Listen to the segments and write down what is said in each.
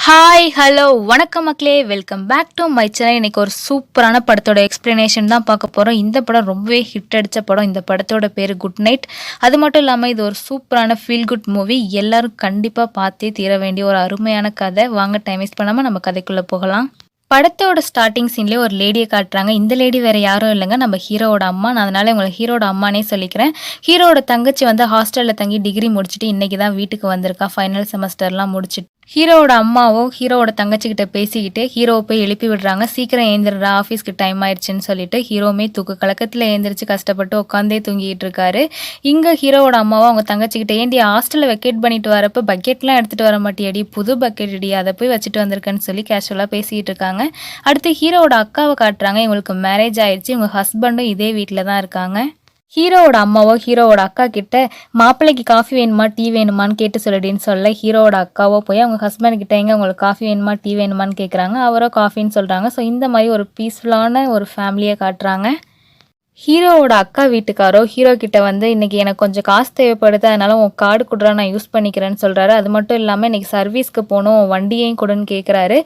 Hi hello வணக்கம் மக்களே, welcome back to my channel. இன்னைக்கு ஒரு சூப்பரான படத்தோட எக்ஸ்பிளனேஷன் தான் பார்க்க போகிறோம். இந்த படம் ரொம்பவே ஹிட் அடித்த படம். இந்த படத்தோட பேர் குட் நைட். அது மட்டும் இல்லாமல் இது ஒரு சூப்பரான ஃபீல் குட் மூவி. எல்லாரும் கண்டிப்பாக பார்த்தே தீர வேண்டிய ஒரு அருமையான கதை. வாங்க டைம் வேஸ்ட் பண்ணாமல் நம்ம கதைக்குள்ளே போகலாம். படத்தோட ஸ்டார்டிங் சீன்லேயே ஒரு லேடியை காட்டுறாங்க. இந்த லேடி வேறு யாரும் இல்லைங்க, நம்ம ஹீரோவோட அம்மா. நான் அதனால் உங்களை ஹீரோட அம்மானே சொல்லிக்கிறேன். ஹீரோட தங்கச்சி வந்து ஹாஸ்டலில் தங்கி டிகிரி முடிச்சுட்டு இன்றைக்கி தான் வீட்டுக்கு வந்திருக்கா. ஃபைனல் செமஸ்டர்லாம் முடிச்சுட்டு ஹீரோவோட அம்மாவோ ஹீரோவோட தங்கச்சிக்கிட்ட பேசிக்கிட்டு ஹீரோவை போய் எழுப்பி விடுறாங்க. சீக்கிரம் ஏந்திரா, ஆஃபீஸ்க்கு டைம் ஆயிடுச்சுன்னு சொல்லிட்டு ஹீரோவுமே தூக்கு கலக்கத்தில் ஏந்திரிச்சு கஷ்டப்பட்டு உட்காந்தே தூங்கிட்டு இருக்காரு. இங்கே ஹீரோவோட அம்மாவோ அவங்க தங்கச்சிக்கிட்ட, ஏண்டி ஹாஸ்டலில் வெக்கேட் பண்ணிட்டு வரப்போ பக்கெட்லாம் எடுத்துகிட்டு வர மாட்டியடி, புது பக்கெட் அடி, அதை போய் வச்சுட்டு வந்திருக்கேன்னு சொல்லி கேஷுவலாக பேசிகிட்டு இருக்காங்க. அடுத்து ஹீரோவோட அக்காவை காட்டுறாங்க. இவங்களுக்கு மேரேஜ் ஆயிடுச்சு. இவங்க ஹஸ்பண்டும் இதே வீட்டில் தான் இருக்காங்க. ஹீரோவோட அம்மாவோ ஹீரோவோட அக்கா கிட்ட மாப்பிள்ளைக்கு காஃபி வேணுமா டீ வேணுமான்னு கேட்டு சொல்லிடின்னு சொல்ல, ஹீரோவோட அக்காவோ போய் அவங்க ஹஸ்பண்ட் கிட்ட எங்க உங்களுக்கு காஃபி வேணுமா டீ வேணுமான்னு கேட்குறாங்க. அவரோ காஃபின்னு சொல்கிறாங்க. ஸோ இந்த மாதிரி ஒரு பீஸ்ஃபுல்லான ஒரு ஃபேமிலியை காட்டுறாங்க. ஹீரோவோட அக்கா வீட்டுக்காரோ ஹீரோ கிட்ட வந்து இன்னைக்கு எனக்கு கொஞ்சம் காசு தேவைப்படுது, அதனால உன் கார்டு கொடுறா, நான் யூஸ் பண்ணிக்கிறேன்னு சொல்கிறாரு. அது மட்டும் இல்லாமல் இன்னைக்கு சர்வீஸ்க்கு போகணும், வண்டியையும் கொடுன்னு கேட்குறாரு.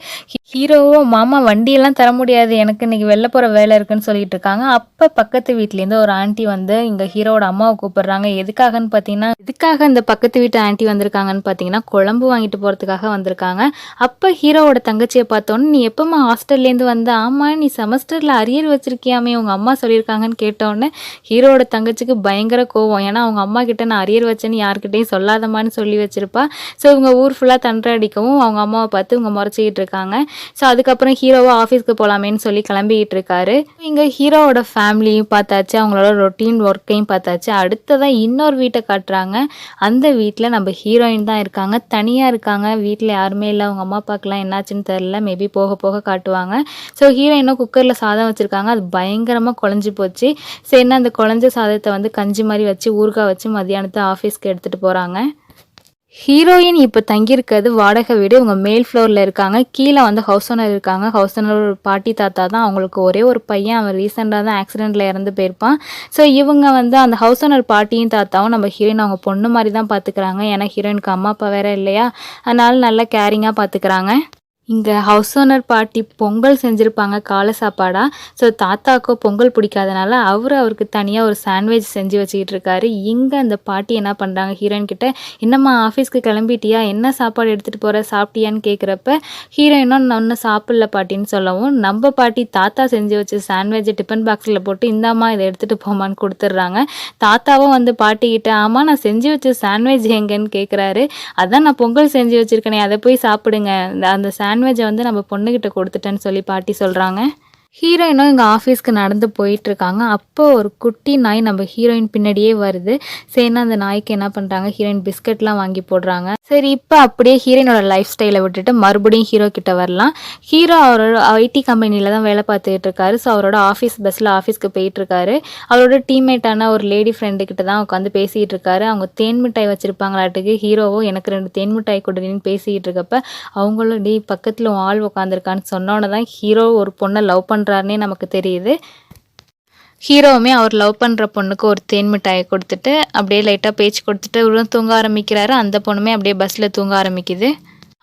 ஹீரோவோ மாமா வண்டியெல்லாம் தர முடியாது, எனக்கு இன்னைக்கு வெளில போகிற வேலை இருக்குன்னு சொல்லிட்டு இருக்காங்க. அப்போ பக்கத்து வீட்லேருந்து ஒரு ஆண்டி வந்து இங்கே ஹீரோவோட அம்மாவை கூப்பிடுறாங்க. எதுக்காகன்னு பார்த்தீங்கன்னா, எதுக்காக இந்த பக்கத்து வீட்டு ஆண்டி வந்திருக்காங்கன்னு பார்த்தீங்கன்னா குழம்பு வாங்கிட்டு போகிறதுக்காக வந்திருக்காங்க. அப்போ ஹீரோவோட தங்கச்சியை பார்த்தோன்னே, நீ எப்போம்மா ஹாஸ்டல்லேருந்து வந்த? ஆமாம், நீ செமஸ்டரில் அரியர் வச்சிருக்கியாமே, உங்கள் அம்மா சொல்லியிருக்காங்கன்னு கேட்டோன்னே ஹீரோவோட தங்கச்சிக்கு பயங்கர கோவம். ஏன்னா அவங்க அம்மா கிட்ட நான் அரியர் வச்சேன்னு யார்கிட்டையும் சொல்லாதமான்னு சொல்லி வச்சிருப்பா. ஸோ இவங்க ஊர் ஃபுல்லாக தண்டை அடிக்கவும் அவங்க அம்மாவை பார்த்து இவங்க முறைச்சிக்கிட்டு இருக்காங்க. ஸோ அதுக்கப்புறம் ஹீரோவா ஆஃபீஸ்க்கு போகலாமேன்னு சொல்லி கிளம்பிக்கிட்டு இருக்காரு. இங்கே ஹீரோவோட ஃபேமிலியும் பார்த்தாச்சு, அவங்களோட ரொட்டீன் ஒர்க்கையும் பார்த்தாச்சு. அடுத்ததான் இன்னொரு வீட்டை காட்டுறாங்க. அந்த வீட்டில் நம்ம ஹீரோயின் தான் இருக்காங்க, தனியாக இருக்காங்க. வீட்டில் யாருமே இல்லை. அவங்க அம்மா அப்பாக்கெல்லாம் என்னாச்சுன்னு தெரில, மேபி போக போக காட்டுவாங்க. ஸோ ஹீரோயினும் குக்கரில் சாதம் வச்சுருக்காங்க. அது பயங்கரமாக குழஞ்சி போச்சு. சரின்னா அந்த குழஞ்ச சாதத்தை வந்து கஞ்சி மாதிரி வச்சு ஊறுகாய் வச்சு மதியானத்தை ஆஃபீஸ்க்கு எடுத்துகிட்டு போகிறாங்க. ஹீரோயின் இப்போ தங்கியிருக்கிறது வாடகை வீடு. இவங்க மேல் ஃப்ளோரில் இருக்காங்க. கீழே வந்து ஹவுஸ் ஓனர் இருக்காங்க. ஹவுஸ் ஓனர் ஒரு பாட்டி தாத்தா தான். அவங்களுக்கு ஒரே ஒரு பையன், அவன் ரீசெண்டாக தான் ஆக்சிடெண்ட்டில் இறந்து போயிருப்பான். ஸோ இவங்க வந்து அந்த ஹவுஸ் ஓனர் பாட்டியும் தாத்தாவும் நம்ம ஹீரோயின் அவங்க பொண்ணு மாதிரி தான் பார்த்துக்கிறாங்க. ஏன்னா ஹீரோயினுக்கு அம்மா அப்பா வேற இல்லையா, அதனால நல்லா கேரிங்காக பார்த்துக்கிறாங்க. இங்கே ஹவுஸ் ஓனர் பாட்டி பொங்கல் செஞ்சுருப்பாங்க காலை சாப்பாடாக. ஸோ தாத்தாக்கோ பொங்கல் பிடிக்காதனால அவருக்கு தனியாக ஒரு சாண்ட்விச் செஞ்சு வச்சுக்கிட்டு இருக்காரு. இங்கே அந்த பாட்டி என்ன பண்ணுறாங்க, ஹீரோயின் கிட்ட, என்னம்மா ஆஃபீஸ்க்கு கிளம்பிட்டியா, என்ன சாப்பாடு எடுத்துகிட்டு போகிற, சாப்பிட்டியான்னு கேட்குறப்ப ஹீரோயினும் நான் ஒன்றும் சாப்பிடல பாட்டின்னு சொல்லவும், நம்ம பாட்டி தாத்தா செஞ்சு வச்ச சாண்ட்விட்சை டிஃபன் பாக்ஸில் போட்டு இந்தாம்மா இதை எடுத்துகிட்டு போமான்னு கொடுத்துட்றாங்க. தாத்தாவும் வந்து பாட்டிக்கிட்ட, ஆமாம் நான் செஞ்சு வச்ச சாண்ட்விச் எங்கன்னு கேட்குறாரு. அதான் நான் பொங்கல் செஞ்சு வச்சுருக்கேனே, அதை போய் சாப்பிடுங்க, அந்த சாண்ட்விட்சை வந்து நம்ம பொண்ணுக்கிட்ட கொடுத்துட்டேன்னு சொல்லி பாட்டி சொல்கிறாங்க. ஹீரோயினும் இங்கே ஆஃபீஸ்க்கு நடந்து போயிட்டுருக்காங்க. அப்போ ஒரு குட்டி நாய் நம்ம ஹீரோயின் பின்னாடியே வருது. சரின்னா அந்த நாய்க்கு என்ன பண்ணுறாங்க, ஹீரோயின் பிஸ்கட்லாம் வாங்கி போடுறாங்க. சரி, இப்போ அப்படியே ஹீரோயினோட லைஃப் ஸ்டைலை விட்டுட்டு மறுபடியும் ஹீரோ கிட்ட வரலாம். ஹீரோ அவரோட ஐடி கம்பெனியில் தான் வேலை பார்த்துக்கிட்டு இருக்காரு. ஸோ அவரோட ஆஃபீஸ் பஸ்ஸில் ஆஃபீஸ்க்கு போயிட்டுருக்காரு. அவரோட டீம்மேட்டான ஒரு லேடி ஃப்ரெண்டுக்கிட்ட தான் உட்காந்து பேசிகிட்டு இருக்காரு. அவங்க தேன் மிட்டாய் வச்சுருப்பாங்களாட்டுக்கு. ஹீரோவோ எனக்கு 2 தேன் மிட்டாய் கொடுன்னு பேசிக்கிட்டு இருக்கப்ப அவங்களும் டே பக்கத்தில் ஆள் உட்காந்துருக்கான்னு சொன்னோன்னே தான் ஹீரோ ஒரு பொண்ணை லவ் பண்ணுறாருன்னே நமக்கு தெரியுது. ஹீரோவுமே அவர் லவ் பண்ணுற பொண்ணுக்கு ஒரு தேன் மிட்டாயை கொடுத்துட்டு அப்படியே லைட்டாக பேச்சு கொடுத்துட்டு தூங்க ஆரம்பிக்கிறாரு. அந்த பொண்ணுமே அப்படியே பஸ்ஸில் தூங்க ஆரம்பிக்குது.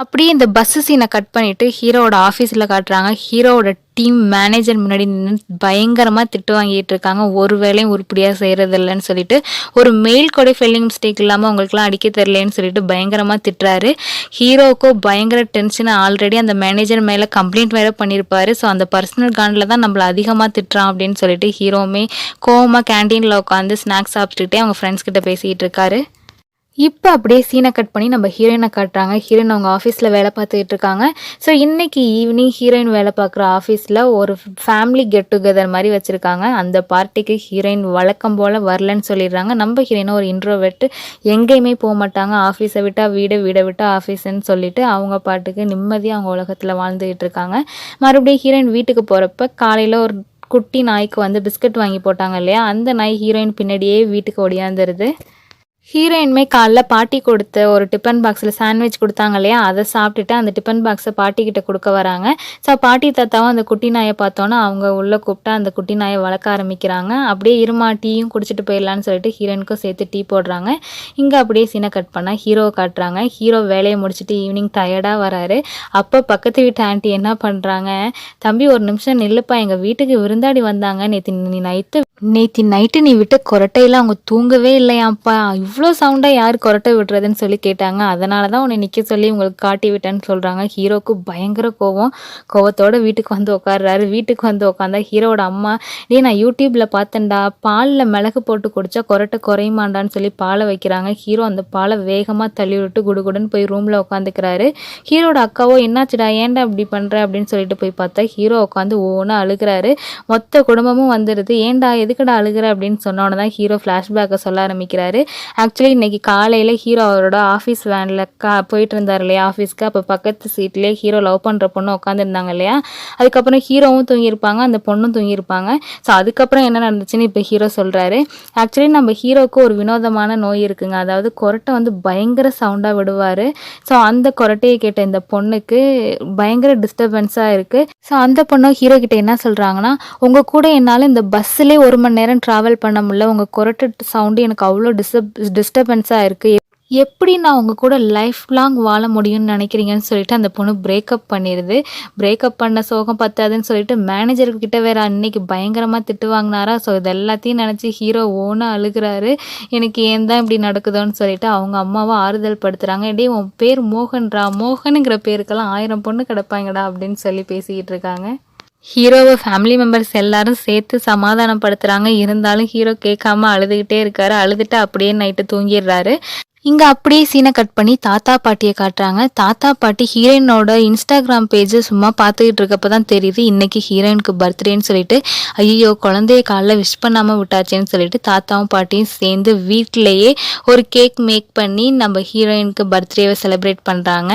அப்படியே இந்த பஸ்ஸு சீனை கட் பண்ணிவிட்டு ஹீரோவோட ஆஃபீஸில் காட்டுறாங்க. ஹீரோவோட டீம் மேனேஜர் முன்னாடி நின்று பயங்கரமாக திட்டு வாங்கிட்டு இருக்காங்க. ஒரு வேலையும் உருப்படியாக செய்கிறது இல்லைன்னு சொல்லிட்டு, ஒரு மெயில் கூட ஃபெல்லிங் மிஸ்டேக் இல்லாமல் அவங்களுக்குலாம் அடிக்க தெரிலன்னு சொல்லிட்டு பயங்கரமாக திட்டுறாரு. ஹீரோவுக்கோ பயங்கர டென்ஷன். ஆல்ரெடி அந்த மேனேஜர் மேலே கம்ப்ளைண்ட் வேறு பண்ணியிருப்பாரு. ஸோ அந்த பர்சனல் காண்டில் தான் நம்மளை அதிகமாக திட்டுறான் அப்படின்னு சொல்லிட்டு ஹீரோவுமே கோவமாக கேன்டீனில் உட்காந்து ஸ்நாக்ஸ் சாப்பிட்டுக்கிட்டே அவங்க ஃப்ரெண்ட்ஸ் கிட்ட பேசிக்கிட்டு இருக்காரு. இப்போ அப்படியே சீனை கட் பண்ணி நம்ம ஹீரோயினை காட்டுறாங்க. ஹீரோயின் அவங்க ஆஃபீஸில் வேலை பார்த்துக்கிட்டு இருக்காங்க. ஸோ இன்றைக்கி ஈவினிங் ஹீரோயின் வேலை பார்க்குற ஆஃபீஸில் ஒரு ஃபேமிலி கெட் டுகெதர் மாதிரி வச்சுருக்காங்க. அந்த பார்ட்டிக்கு ஹீரோயின் வழக்கம் போல் வரலன்னு சொல்லிடுறாங்க. நம்ம ஹீரோயினை ஒரு இன்ட்ரோவெர்ட், எங்கேயுமே போக மாட்டாங்க. ஆஃபீஸை விட்டால் வீடை, வீடை விட்டால் ஆஃபீஸுன்னு சொல்லிட்டு அவங்க பாட்டுக்கு நிம்மதியாக அவங்க உலகத்தில் வாழ்ந்துக்கிட்டு இருக்காங்க. மறுபடியும் ஹீரோயின் வீட்டுக்கு போகிறப்ப காலையில் ஒரு குட்டி நாய்க்கு வந்து பிஸ்கட் வாங்கி போட்டாங்க இல்லையா, அந்த நாய் ஹீரோயின் பின்னாடியே வீட்டுக்கு ஓடியாந்துருது. ஹீரோயினுமே காலைல பாட்டி கொடுத்த ஒரு டிஃபன் பாக்ஸில் சாண்ட்விச் கொடுத்தாங்க இல்லையா, அதை சாப்பிட்டுட்டு அந்த டிஃபன் பாக்ஸை பாட்டிக்கிட்ட கொடுக்க வராங்க. ஸோ பாட்டி தாத்தாவும் அந்த குட்டி நாயை பார்த்தோன்னா அவங்க உள்ளே கூப்பிட்டா அந்த குட்டி நாயை வளர்க்க ஆரம்பிக்கிறாங்க. அப்படியே இருமா டீயும் குடிச்சிட்டு போயிடலான்னு சொல்லிட்டு ஹீரோயினுக்கும் சேர்த்து டீ போடுறாங்க. இங்கே அப்படியே சீனை கட் பண்ணால் ஹீரோவை காட்டுறாங்க. ஹீரோ வேலையை முடிச்சுட்டு ஈவினிங் டயர்டாக வராரு. அப்போ பக்கத்து வீட்டு ஆண்டி என்ன பண்ணுறாங்க, தம்பி ஒரு நிமிஷம் நில்லுப்பா, எங்கள் வீட்டுக்கு விருந்தாடி வந்தாங்க, நேற்று நைட்டு நீ விட்ட கொரட்டையெல்லாம் அவங்க தூங்கவே இல்லையாப்பா, இவ்வளோ சவுண்டாக யார் கொரட்டை விடுறதுன்னு சொல்லி கேட்டாங்க. அதனால தான் உன்னை நிற்க சொல்லி உங்களுக்கு காட்டி விட்டேன்னு சொல்கிறாங்க. ஹீரோவுக்கு பயங்கர கோவத்தோடு வீட்டுக்கு வந்து உட்காடுறாரு. வீட்டுக்கு வந்து உட்காந்தா ஹீரோட அம்மா, நான் யூடியூப்பில் பார்த்தேன்டா, பாலில் மிளகு போட்டு குடித்தா கொரட்டை குறையுமாண்டான்னு சொல்லி பாலை வைக்கிறாங்க. ஹீரோ அந்த பாலை வேகமாக தள்ளி விட்டு குடுகுடுன்னு போய் ரூமில் உட்காந்துக்கிறாரு. ஹீரோட அக்காவோ என்னாச்சுடா, ஏன்டா இப்படி பண்ணுற அப்படின்னு சொல்லிட்டு போய் பார்த்தா ஹீரோ உட்காந்து ஒவ்வொன்று அழுகிறாரு. மொத்த குடும்பமும் வந்துடுது. ஏன்டா எதுக்கடா அழுகிற அப்படின்னு சொன்னோன்னு தான் ஹீரோ ஃப்ளாஷ்பேக்கை சொல்ல ஆரம்பிக்கிறாரு. ஆக்சுவலி இன்றைக்கி காலையில் ஹீரோ அவரோட ஆஃபீஸ் வேனில் போயிட்டு இருந்தார் இல்லையா ஆஃபீஸ்க்கு. அப்போ பக்கத்து சீட்லேயே ஹீரோ லவ் பண்ணுற பொண்ணு உட்காந்துருந்தாங்க இல்லையா. அதுக்கப்புறம் ஹீரோவும் தூங்கியிருப்பாங்க, அந்த பொண்ணும் தூங்கியிருப்பாங்க. ஸோ அதுக்கப்புறம் என்ன நடந்துச்சுன்னு இப்போ ஹீரோ சொல்கிறாரு. ஆக்சுவலி நம்ம ஹீரோவுக்கு ஒரு வினோதமான நோய் இருக்குங்க. அதாவது கொரட்டை வந்து பயங்கர சவுண்டாக விடுவார். ஸோ அந்த கொரட்டையை கேட்ட இந்த பொண்ணுக்கு பயங்கர டிஸ்டர்பன்ஸாக இருக்குது. ஸோ அந்த பொண்ணும் ஹீரோ கிட்ட என்ன சொல்கிறாங்கன்னா, உங்கள் கூட என்னால் இந்த பஸ்ஸிலே 1 மணி நேரம் ட்ராவல் பண்ண முடியல, உங்கள் கொரட்டை சவுண்டு எனக்கு அவ்வளோ டிஸ்டர்பன்ஸாக இருக்குது, எப்படி நான் உங்கள் கூட லைஃப் லாங் வாழ முடியும்னு நினைக்கிறீங்கன்னு சொல்லிட்டு அந்த பொண்ணு பிரேக்கப் பண்ணிடுது. பிரேக்கப் பண்ண சோகம் பத்தாதுன்னு சொல்லிட்டு மேனேஜர்கிட்ட வேறு அன்னைக்கு பயங்கரமாக திட்டு வாங்கினாரா. ஸோ இது எல்லாத்தையும் நினச்சி ஹீரோ ஓனாக அழுகிறாரு. எனக்கு ஏன் தான் இப்படி நடக்குதோன்னு சொல்லிட்டு அவங்க அம்மாவை ஆறுதல் படுத்துகிறாங்க. டே உன் பேர் மோகன்ரா, மோகனுங்கிற பேருக்கெல்லாம் 1000 பொண்ணு கிடப்பாங்கடா அப்படின்னு சொல்லி பேசிக்கிட்டு இருக்காங்க. ஹீரோவை ஃபேமிலி மெம்பர்ஸ் எல்லாரும் சேர்த்து சமாதானப்படுத்துகிறாங்க. இருந்தாலும் ஹீரோ கேட்காம அழுதுகிட்டே இருக்காரு. அழுதுட்டு அப்படியே நைட்டு தூங்கிடுறாரு. இங்கே அப்படியே சீனை கட் பண்ணி தாத்தா பாட்டியை காட்டுறாங்க. தாத்தா பாட்டி ஹீரோயினோட இன்ஸ்டாகிராம் பேஜை சும்மா பார்த்துக்கிட்டு இருக்கப்போ தான் தெரியுது இன்றைக்கி ஹீரோயினுக்கு பர்த்டேன்னு சொல்லிட்டு. ஐயோ குழந்தைய காலைல விஷ் பண்ணாமல் விட்டாச்சேன்னு சொல்லிட்டு தாத்தாவும் பாட்டியும் சேர்ந்து வீட்டிலையே ஒரு கேக் மேக் பண்ணி நம்ம ஹீரோயினுக்கு பர்த்டேவை செலிப்ரேட் பண்ணுறாங்க.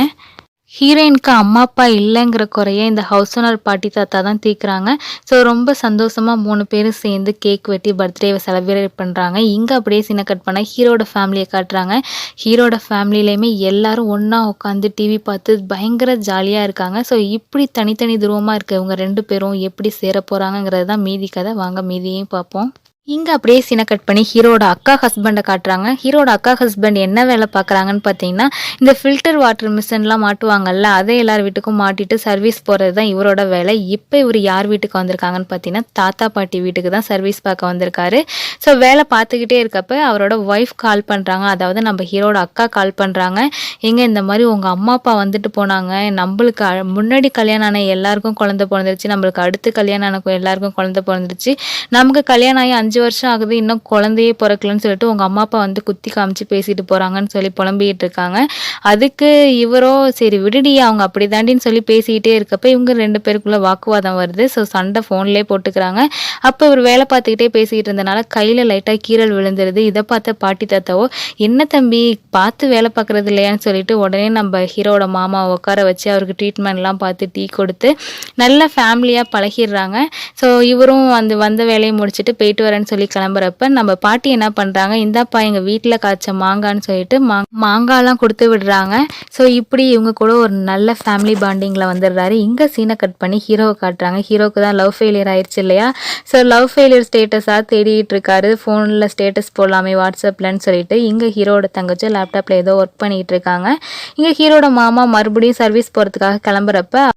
ஹீரோயினுக்கு அம்மா அப்பா இல்லைங்கிற குறைய இந்த ஹவுஸ் ஓனர் பாட்டி தாத்தா தான் தீர்க்குறாங்க. ஸோ ரொம்ப சந்தோஷமாக 3 பேரும் சேர்ந்து கேக் வெட்டி பர்த்டேவை செலிப்ரேட் பண்ணுறாங்க. இங்கே அப்படியே சீனை கட் பண்ணால் ஹீரோட ஃபேமிலியை காட்டுறாங்க. ஹீரோட ஃபேமிலியிலையுமே எல்லாரும் ஒன்றா உட்காந்து டிவி பார்த்து பயங்கர ஜாலியாக இருக்காங்க. ஸோ இப்படி தனித்தனி துருவமாக இருக்க இவங்க 2 பேரும் எப்படி சேர போகிறாங்கங்கிறது தான் மீதி கதை. வாங்க மீதியையும் பார்ப்போம். இங்கே அப்படியே சீனை கட் பண்ணி ஹீரோட அக்கா ஹஸ்பண்டை காட்டுறாங்க. ஹீரோட அக்கா ஹஸ்பண்ட் என்ன வேலை பார்க்குறாங்கன்னு பார்த்தீங்கன்னா, இந்த ஃபில்டர் வாட்டர் மிஷின்லாம் மாட்டுவாங்கல்ல, அதை எல்லார் வீட்டுக்கும் மாட்டிட்டு சர்வீஸ் போகிறது தான் இவரோட வேலை. இப்போ இவர் யார் வீட்டுக்கு வந்திருக்காங்கன்னு பார்த்தீங்கன்னா, தாத்தா பாட்டி வீட்டுக்கு தான் சர்வீஸ் பார்க்க வந்திருக்காரு. ஸோ வேலை பார்த்துக்கிட்டே இருக்கப்போ அவரோட ஒய்ஃப் கால் பண்ணுறாங்க. அதாவது நம்ம ஹீரோட அக்கா கால் பண்ணுறாங்க. எங்கே இந்த மாதிரி உங்கள் அம்மா அப்பா வந்துட்டு போனாங்க, நம்மளுக்கு முன்னாடி கல்யாணம் ஆன எல்லாருக்கும் குழந்தை பிறந்துருச்சு, நம்மளுக்கு அடுத்து கல்யாணம் ஆன எல்லாருக்கும் குழந்தை பிறந்துருச்சு, நமக்கு கல்யாணம் ஆகி 5 வருஷம் ஆகுது, இன்னும் குழந்தையே பிறக்கலன்னு சொல்லிட்டு உங்கள் அம்மா அப்பா வந்து குத்தி காமிச்சு பேசிட்டு போகிறாங்கன்னு சொல்லி புலம்பிகிட்டு இருக்காங்க. அதுக்கு இவரோ சரி விடுடி அவங்க அப்படி தாண்டின்னு சொல்லி பேசிக்கிட்டே இருக்கப்போ இவங்க 2 பேருக்குள்ளே வாக்குவாதம் வருது. ஸோ சண்டை ஃபோன்லேயே போட்டுக்கிறாங்க. அப்போ இவர் வேலை பார்த்துக்கிட்டே பேசிக்கிட்டு இருந்தனால கையில் லைட்டாக கீறல் விழுந்துருது. இதை பார்த்த பாட்டி தாத்தாவோ என்ன தம்பி பார்த்து வேலை பார்க்குறது இல்லையான்னு சொல்லிட்டு உடனே நம்ம ஹீரோட மாமாவை உட்கார வச்சு அவருக்கு ட்ரீட்மெண்ட்லாம் பார்த்து டீ கொடுத்து நல்ல ஃபேமிலியாக பழகிடுறாங்க. ஸோ இவரும் வந்த வேலையை முடிச்சுட்டு போயிட்டு வரேன்னு சொல்லி கிளம்புறப்ப நம்ம பாட்டி என்ன பண்ணுறாங்க, இந்தாப்பா எங்கள் வீட்டில் காய்ச்ச மாங்கான்னு சொல்லிட்டு மாங்காலாம் கொடுத்து விடுறாங்க. ஸோ இப்படி இவங்க கூட ஒரு நல்ல ஃபேமிலி பாண்டிங்கில் வந்துடுறாரு. இங்கே சீனை கட் பண்ணி ஹீரோவை காட்டுறாங்க. ஹீரோவுக்கு தான் லவ் ஃபெயிலியர் ஆயிடுச்சு இல்லையா. ஸோ லவ் ஃபெயிலியர் ஸ்டேட்டஸாக தேடிட்டு இருக்காரு. ஃபோனில் ஸ்டேட்டஸ் போடலாமே வாட்ஸ்அப்லன்னு சொல்லிட்டு இங்கே ஹீரோட தங்கச்சி லேப்டாப்பில் ஏதோ ஒர்க் பண்ணிகிட்டு இருக்காங்க. இங்கே ஹீரோட மாமா மறுபடியும் சர்வீஸ் போகிறதுக்காக கிளம்புறப்ப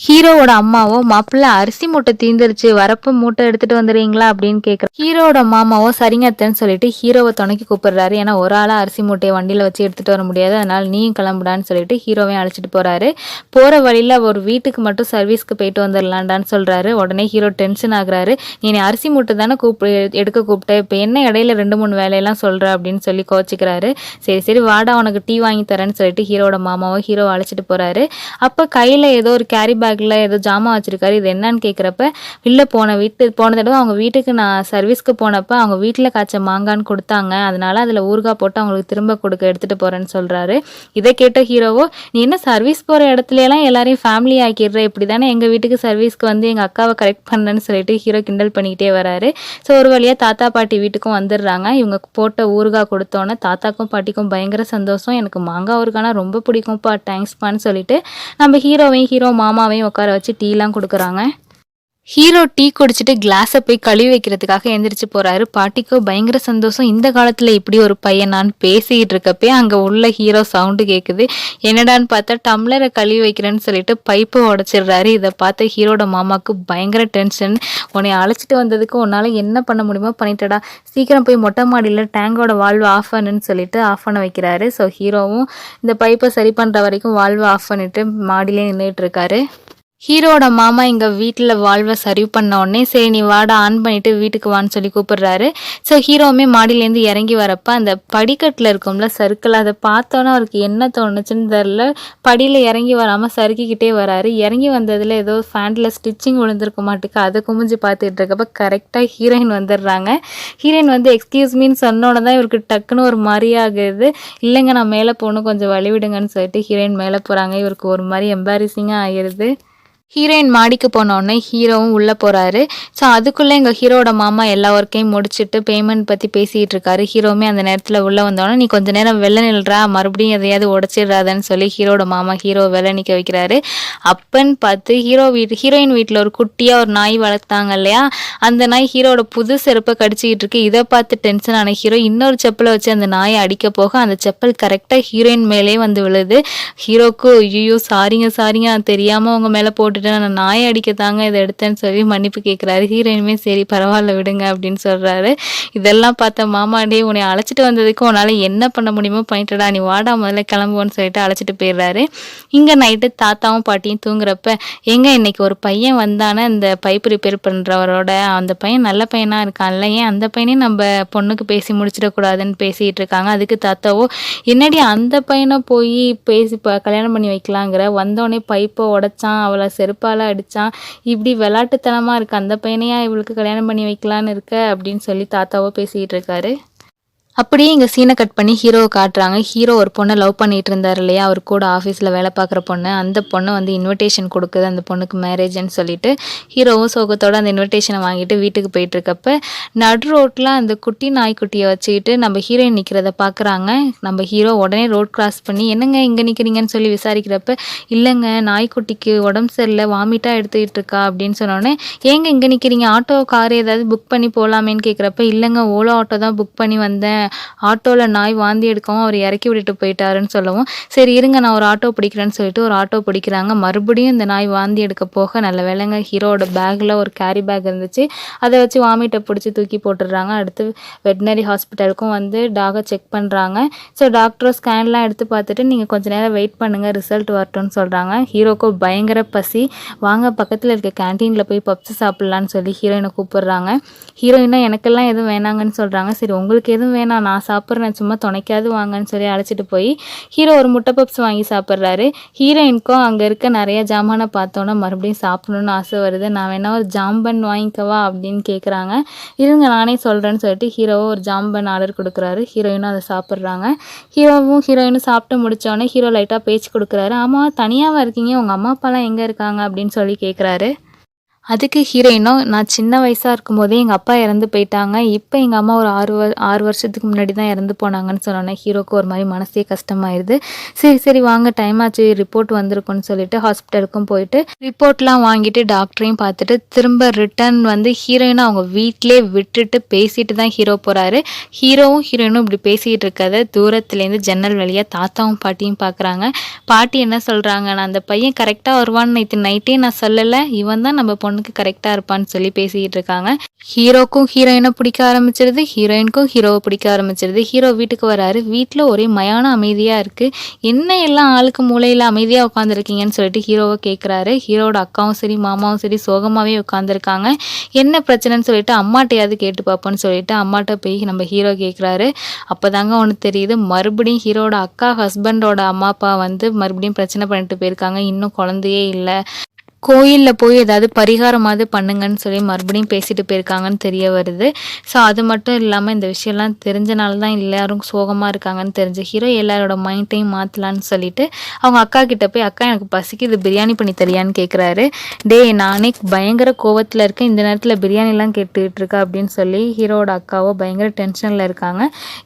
ஹீரோவோட அம்மாவோ மாப்பிள்ள அரிசி மூட்டை தீந்துருச்சு, வரப்ப மூட்டை எடுத்துட்டு வந்துடுறீங்களா அப்படின்னு கேட்குற ஹீரோட மாமாவோ சரிங்க அத்தைன்னு சொல்லிட்டு ஹீரோவை துணைக்கி கூப்பிடுறாரு. ஏன்னா ஒரு ஆளாக அரிசி மூட்டையை வண்டியில் வச்சு எடுத்துகிட்டு வர முடியாது, அதனால் நீயும் கிளம்புடான்னு சொல்லிட்டு ஹீரோவையும் அழைச்சிட்டு போகிறாரு. போகிற வழியில் ஒரு வீட்டுக்கு மட்டும் சர்வீஸ்க்கு போயிட்டு வந்துடலான்டான்னு சொல்கிறாரு. உடனே ஹீரோ டென்ஷன் ஆகுறாரு. நீ அரிசி மூட்டை தானே எடுக்க கூப்பிட்டேன், இப்போ என்ன இடையில 2-3 வேலையெல்லாம் சொல்கிற அப்படின்னு சொல்லி கோச்சிக்கிறாரு. சரி வாடா உனக்கு டீ வாங்கி தரேன்னு சொல்லிட்டு ஹீரோட மாமாவோ ஹீரோவை அழைச்சிட்டு போகிறாரு. அப்போ கையில் ஏதோ ஒரு கேரி பேக் பேக்கில் ஏதோ ஜாமான் வச்சுருக்காரு, இது என்னன்னு கேட்குறப்ப, இல்லை போன தடவை அவங்க வீட்டுக்கு நான் சர்வீஸ்க்கு போனப்போ அவங்க வீட்டில் காய்ச்ச மாங்கான்னு கொடுத்தாங்க, அதனால அதில் ஊறுகாய் போட்டு அவங்களுக்கு திரும்ப எடுத்துகிட்டு போகிறேன்னு சொல்கிறாரு. இதை கேட்ட ஹீரோவோ, நீ என்ன சர்வீஸ் போகிற இடத்துலலாம் எல்லாரையும் ஃபேமிலி ஆக்கிடுற, இப்படி தானே எங்கள் வீட்டுக்கு சர்வீஸ்க்கு வந்து எங்கள் அக்காவை கரெக்ட் பண்ணேன்னு சொல்லிட்டு ஹீரோ கிண்டல் பண்ணிக்கிட்டே வராரு. ஸோ ஒரு வழியாக தாத்தா பாட்டி வீட்டுக்கும் வந்துடுறாங்க. இவங்க போட்ட ஊறுகாய் கொடுத்தோன்னே தாத்தாக்கும் பாட்டிக்கும் பயங்கர சந்தோஷம். எனக்கு மாங்காய் ஊறுகாய்னா ரொம்ப பிடிக்கும்ப்பா, தேங்க்ஸ்ப்பான்னு சொல்லிட்டு நம்ம ஹீரோ மாமாவையும் உட்கார வச்சு டீலாம் கொடுக்குறாங்க. ஹீரோ டீ குடிச்சிட்டு கிளாஸை போய் கழுவி வைக்கிறதுக்காக எந்திரிச்சு போறாரு. பாட்டிக்கோ பயங்கர சந்தோஷம், இந்த காலத்துல இப்படி ஒரு பையனான்னு பேசிக்கிட்டு இருக்கப்பே அங்க உள்ள ஹீரோ சவுண்டு கேட்குது. என்னடான்னு பார்த்தா டம்ளரை கழுவி வைக்கிறேன்னு சொல்லிட்டு பைப்பை உடைச்சிடுறாரு. இதை பார்த்த ஹீரோட மாமாவுக்கு பயங்கர டென்ஷன். உன்னை அழைச்சிட்டு வந்ததுக்கு உன்னால என்ன பண்ண முடியுமோ பண்ணிட்டடா, சீக்கிரம் போய் மொட்டை மாடியில் டேங்கோட வால்வு ஆஃப் பண்ணுன்னு சொல்லிட்டு ஆஃப் பண்ண வைக்கிறாரு. ஸோ ஹீரோவும் இந்த பைப்பை சரி பண்ற வரைக்கும் வால்வு ஆஃப் பண்ணிட்டு மாடியிலே நின்றுட்டு இருக்காரு. ஹீரோட மாமா இங்கே வீட்டில் வால்வை சரி பண்ண உடனே சரி நீ வாடா ஆன் பண்ணிவிட்டு வீட்டுக்கு வான்னு சொல்லி கூப்பிடுறாரு. ஸோ ஹீரோவுமே மாடியிலேருந்து இறங்கி வரப்போ அந்த படிக்கட்டில் இருக்கும்ல சர்க்கிள், அதை பார்த்தோன்னே அவருக்கு என்ன தோணுச்சுன்னு தெரில, படியில் இறங்கி வராமல் சறுக்கிக்கிட்டே வராரு. இறங்கி வந்ததில் ஏதோ ஃபேண்டில் ஸ்டிச்சிங் விழுந்திருக்க மாட்டுக்கு அதை குமிஞ்சு பார்த்துட்டு இருக்கப்போ கரெக்டாக ஹீரோயின் வந்துடுறாங்க. ஹீரோயின் வந்து எக்ஸ்கியூஸ் மீன்னு சொன்னோன்னே தான் இவருக்கு டக்குன்னு ஒரு மாதிரி ஆகுது. இல்லைங்க நான் மேலே போகணும், கொஞ்சம் வழிவிடுங்கன்னு சொல்லிட்டு ஹீரோயின் மேலே போகிறாங்க. இவருக்கு ஒரு மாதிரி எம்பாரசிங்காக ஆகிடுது. ஹீரோயின் மாடிக்கு போனோடனே ஹீரோவும் உள்ளே போகிறாரு. ஸோ அதுக்குள்ளே எங்கள் ஹீரோட மாமா எல்லா ஒர்க்கையும் முடிச்சுட்டு பேமெண்ட் பற்றி பேசிகிட்டு இருக்காரு. ஹீரோவுமே அந்த நேரத்தில் உள்ளே வந்தோடனே நீ கொஞ்சம் நேரம் வெளில நில்றா, மறுபடியும் எதையாவது உடச்சிடுறாதன்னு சொல்லி ஹீரோட மாமா ஹீரோ வெளில நிற்க வைக்கிறாரு. அப்பன்னு பார்த்து ஹீரோயின் வீட்டில் ஒரு குட்டியாக ஒரு நாய் வளர்த்தாங்க இல்லையா, அந்த நாய் ஹீரோட புது செருப்பை கடிச்சிக்கிட்டு இருக்கு. இதை பார்த்து டென்ஷன் ஆன ஹீரோ இன்னொரு செப்பலை வச்சு அந்த நாயை அடிக்க போக அந்த செப்பல் கரெக்டாக ஹீரோயின் மேலே வந்து விழுது. ஹீரோக்கு ஐயோ சாரிங்க தெரியாமல் உங்கள் மேலே போட்டு நான் நாயை அடிக்கத்தாங்க இதை எடுத்தேன்னு சொல்லி மன்னிப்பு கேட்குறாரு. ஹீரோயினுமே சரி பரவாயில்ல விடுங்க அப்படின்னு சொல்கிறாரு. இதெல்லாம் பார்த்த மாமாடே உன்னை அழைச்சிட்டு வந்ததுக்கு உன்னால் என்ன பண்ண முடியுமோ பண்ணிட்டடா, நீ வாடா முதல்ல கிளம்புவோன்னு சொல்லிட்டு அழைச்சிட்டு போயிடுறாரு. இங்கே நைட்டு தாத்தாவும் பாட்டியும் தூங்குறப்ப இன்னைக்கு ஒரு பையன் வந்தானே இந்த பைப் ரிப்பேர் பண்ணுறவரோட, அந்த பையன் நல்ல பையனாக இருக்கான்ல, ஏன் அந்த பையனையும் நம்ம பொண்ணுக்கு பேசி முடிச்சிடக்கூடாதுன்னு பேசிகிட்டு இருக்காங்க. அதுக்கு தாத்தாவோ என்னடி அந்த பையனை போய் பேசி கல்யாணம் பண்ணி வைக்கலாங்கிற, வந்தோடனே பைப்பை உடைச்சான், அவளை செருப்பால் அடித்தான், இப்படி விளாட்டுத்தனமாக இருக்குது, அந்த பையனையா இவளுக்கு கல்யாணம் பண்ணி வைக்கலான்னு இருக்க அப்படின்னு சொல்லி தாத்தாவோ பேசிக்கிட்டு இருக்காரு. அப்படியே இங்கே சீனை கட் பண்ணி ஹீரோவை காட்டுறாங்க. ஹீரோ ஒரு பொண்ணை லவ் பண்ணிட்டு இருந்தார் இல்லையா, அவர் கூட ஆஃபீஸில் வேலை பார்க்குற பொண்ணு, அந்த பொண்ணை வந்து இன்விடேஷன் கொடுக்குது அந்த பொண்ணுக்கு மேரேஜ்ன்னு சொல்லிட்டு ஹீரோவும் சோகத்தோடு அந்த இன்விடேஷனை வாங்கிட்டு வீட்டுக்கு போயிட்டுருக்கப்ப நடு ரோட்டில் அந்த குட்டி நாய்க்குட்டியை வச்சுக்கிட்டு நம்ம ஹீரோயின் நிற்கிறத பார்க்குறாங்க. நம்ம ஹீரோ உடனே ரோட் கிராஸ் பண்ணி என்னங்க இங்கே நிற்கிறீங்கன்னு சொல்லி விசாரிக்கிறப்ப, இல்லைங்க நாய்க்குட்டிக்கு உடம்பு சரியில்லை வாமிட்டாக எடுத்துக்கிட்டு இருக்கா அப்படின்னு சொன்னோடனே, ஏங்க இங்கே நிற்கிறீங்க, ஆட்டோ கார் ஏதாவது புக் பண்ணி போகலாமேன்னு கேட்குறப்ப, இல்லைங்க ஓலோ ஆட்டோ தான் புக் பண்ணி வந்தேன், ஆட்டோவில் நாய் வாந்தி எடுக்கவும் அவர் இறக்கி விட்டுட்டு போயிட்டாருன்னு சொல்லவும், சரி இருங்க நான் ஒரு ஆட்டோ பிடிக்கிறேன்னு சொல்லிட்டு ஒரு ஆட்டோ பிடிக்கிறாங்க. மறுபடியும் இந்த நாய் வாந்தி எடுக்க போக நல்ல வேலைங்க ஹீரோட பேக்கில் ஒரு கேரி பேக் இருந்துச்சு, அதை வச்சு வாமிட்டை பிடிச்சி தூக்கி போட்டுடுறாங்க. அடுத்து வெட்டினரி ஹாஸ்பிட்டலுக்கும் வந்து டாகை செக் பண்ணுறாங்க. ஸோ டாக்டரும் ஸ்கேன்லாம் எடுத்து பார்த்துட்டு நீங்கள் கொஞ்சம் நேரம் வெயிட் பண்ணுங்கள் ரிசல்ட் வரட்டும்னு சொல்கிறாங்க. ஹீரோக்கு பயங்கர பசி, வாங்க பக்கத்தில் இருக்க கேன்டீனில் போய் பப்ஸ் சாப்பிட்லான்னு சொல்லி ஹீரோயினை கூப்பிடுறாங்க. ஹீரோயினா எனக்கெல்லாம் எதுவும் வேணாங்கன்னு சொல்கிறாங்க. சரி உங்களுக்கு எதுவும் வேணாம் நான் சாப்பிட்றேன், சும்மா துணைக்காவது வாங்கன்னு சொல்லி அழைச்சிட்டு போய் ஹீரோ ஒரு முட்டை பப்ஸ் வாங்கி சாப்பிட்றாரு. ஹீரோயினுக்கும் அங்கே இருக்க நிறைய ஜாமானை பார்த்தோன்னா மறுபடியும் சாப்பிடணுன்னு ஆசை வருது. நான் வேணா ஒரு ஜாம்பன் வாங்கிக்கவா அப்படின்னு கேட்குறாங்க. இருங்க நானே சொல்கிறேன்னு சொல்லிட்டு ஹீரோவும் ஒரு ஜாம்பன் ஆர்டர் கொடுக்குறாரு. ஹீரோயினும் அதை சாப்பிட்றாங்க. ஹீரோயினும் சாப்பிட்டு முடித்தோடனே ஹீரோ லைட்டாக பேச்சு கொடுக்குறாரு. ஆமாம் தனியாகவா இருக்கீங்க, உங்கள் அம்மா அப்பாலாம் எங்கே இருக்காங்க அப்படின்னு சொல்லி கேட்குறாரு. அதுக்கு ஹீரோயினும் நான் சின்ன வயசாக இருக்கும்போதே எங்கள் அப்பா இறந்து போயிட்டாங்க, இப்போ எங்கள் அம்மா ஒரு 6 வருஷத்துக்கு முன்னாடி தான் இறந்து போனாங்கன்னு சொன்னோன்னே ஹீரோக்கு ஒரு மாதிரி மனசே கஷ்டமாயிருது. சரி வாங்க டைம் ஆச்சு ரிப்போர்ட் வந்திருக்குன்னு சொல்லிட்டு ஹாஸ்பிட்டலுக்கும் போயிட்டு ரிப்போர்ட்லாம் வாங்கிட்டு டாக்டரையும் பார்த்துட்டு திரும்ப ரிட்டர்ன் வந்து ஹீரோயினை அவங்க வீட்டிலே விட்டுட்டு பேசிட்டு தான் ஹீரோ போகிறாரு. ஹீரோவும் ஹீரோயினும் இப்படி பேசிகிட்டு இருக்கதை தூரத்துலேருந்து ஜன்னல் வழியாக தாத்தாவும் பாட்டியும் பார்க்குறாங்க. பாட்டி என்ன சொல்கிறாங்க, நான் அந்த பையன் கரெக்டாக வருவான்னு நேற்று நைட்டே நான் சொல்லலை, இவன் தான் நம்ம பொண்ணுக்கு கரெக்டாக இருப்பான்னு சொல்லி பேசிக்கிட்டு இருக்காங்க. ஹீரோக்கும் ஹீரோயினை பிடிக்க ஆரம்பிச்சிருது, ஹீரோயினுக்கும் ஹீரோவை பிடிக்க ஆரம்பிச்சிருது. ஹீரோ வீட்டுக்கு வராரு. வீட்டில் ஒரே மயான அமைதியாக இருக்குது. என்ன எல்லாம் ஆளுக்கு மூலையில் அமைதியாக உட்காந்துருக்கீங்கன்னு சொல்லிட்டு ஹீரோவை கேட்குறாரு. ஹீரோட அக்காவும் சரி மாமாவும் சரி சோகமாகவே உட்காந்துருக்காங்க. என்ன பிரச்சனைன்னு சொல்லிட்டு அம்மாட்டையாவது கேட்டு பார்ப்போன்னு சொல்லிட்டு அம்மாட்ட போய் நம்ம ஹீரோ கேட்குறாரு. அப்போ தாங்க ஒன்று தெரியுது, மறுபடியும் ஹீரோட அக்கா ஹஸ்பண்டோட அம்மா அப்பா வந்து மறுபடியும் பிரச்சனை பண்ணிட்டு போயிருக்காங்க, இன்னும் குழந்தையே இல்லை. கோயில்ல போய் ஏதாவது பரிகாரமாவது பண்ணுங்கன்னு சொல்லி மறுபடியும் பேசிட்டு போயிருக்காங்கன்னு தெரிய வருது. ஸோ அது மட்டும் இல்லாம இந்த விஷயம்லாம் தெரிஞ்சனால தான் எல்லாரும் சோகமா இருக்காங்கன்னு தெரிஞ்ச ஹீரோ எல்லாரோட மைண்டையும் மாத்தலான்னு சொல்லிட்டு அவங்க அக்கா கிட்ட போய், "அக்கா எனக்கு பசிக்குது, பிரியாணி பண்ணி தரியான்னு?" கேட்குறாரு. "டேய் நானே பயங்கர கோவத்துல இருக்கேன், இந்த நேரத்துல பிரியாணிலாம் கேட்டுட்டு இருக்க" அப்படின்னு சொல்லி ஹீரோவோட அக்காவோ பயங்கர டென்ஷன்ல இருக்காங்க.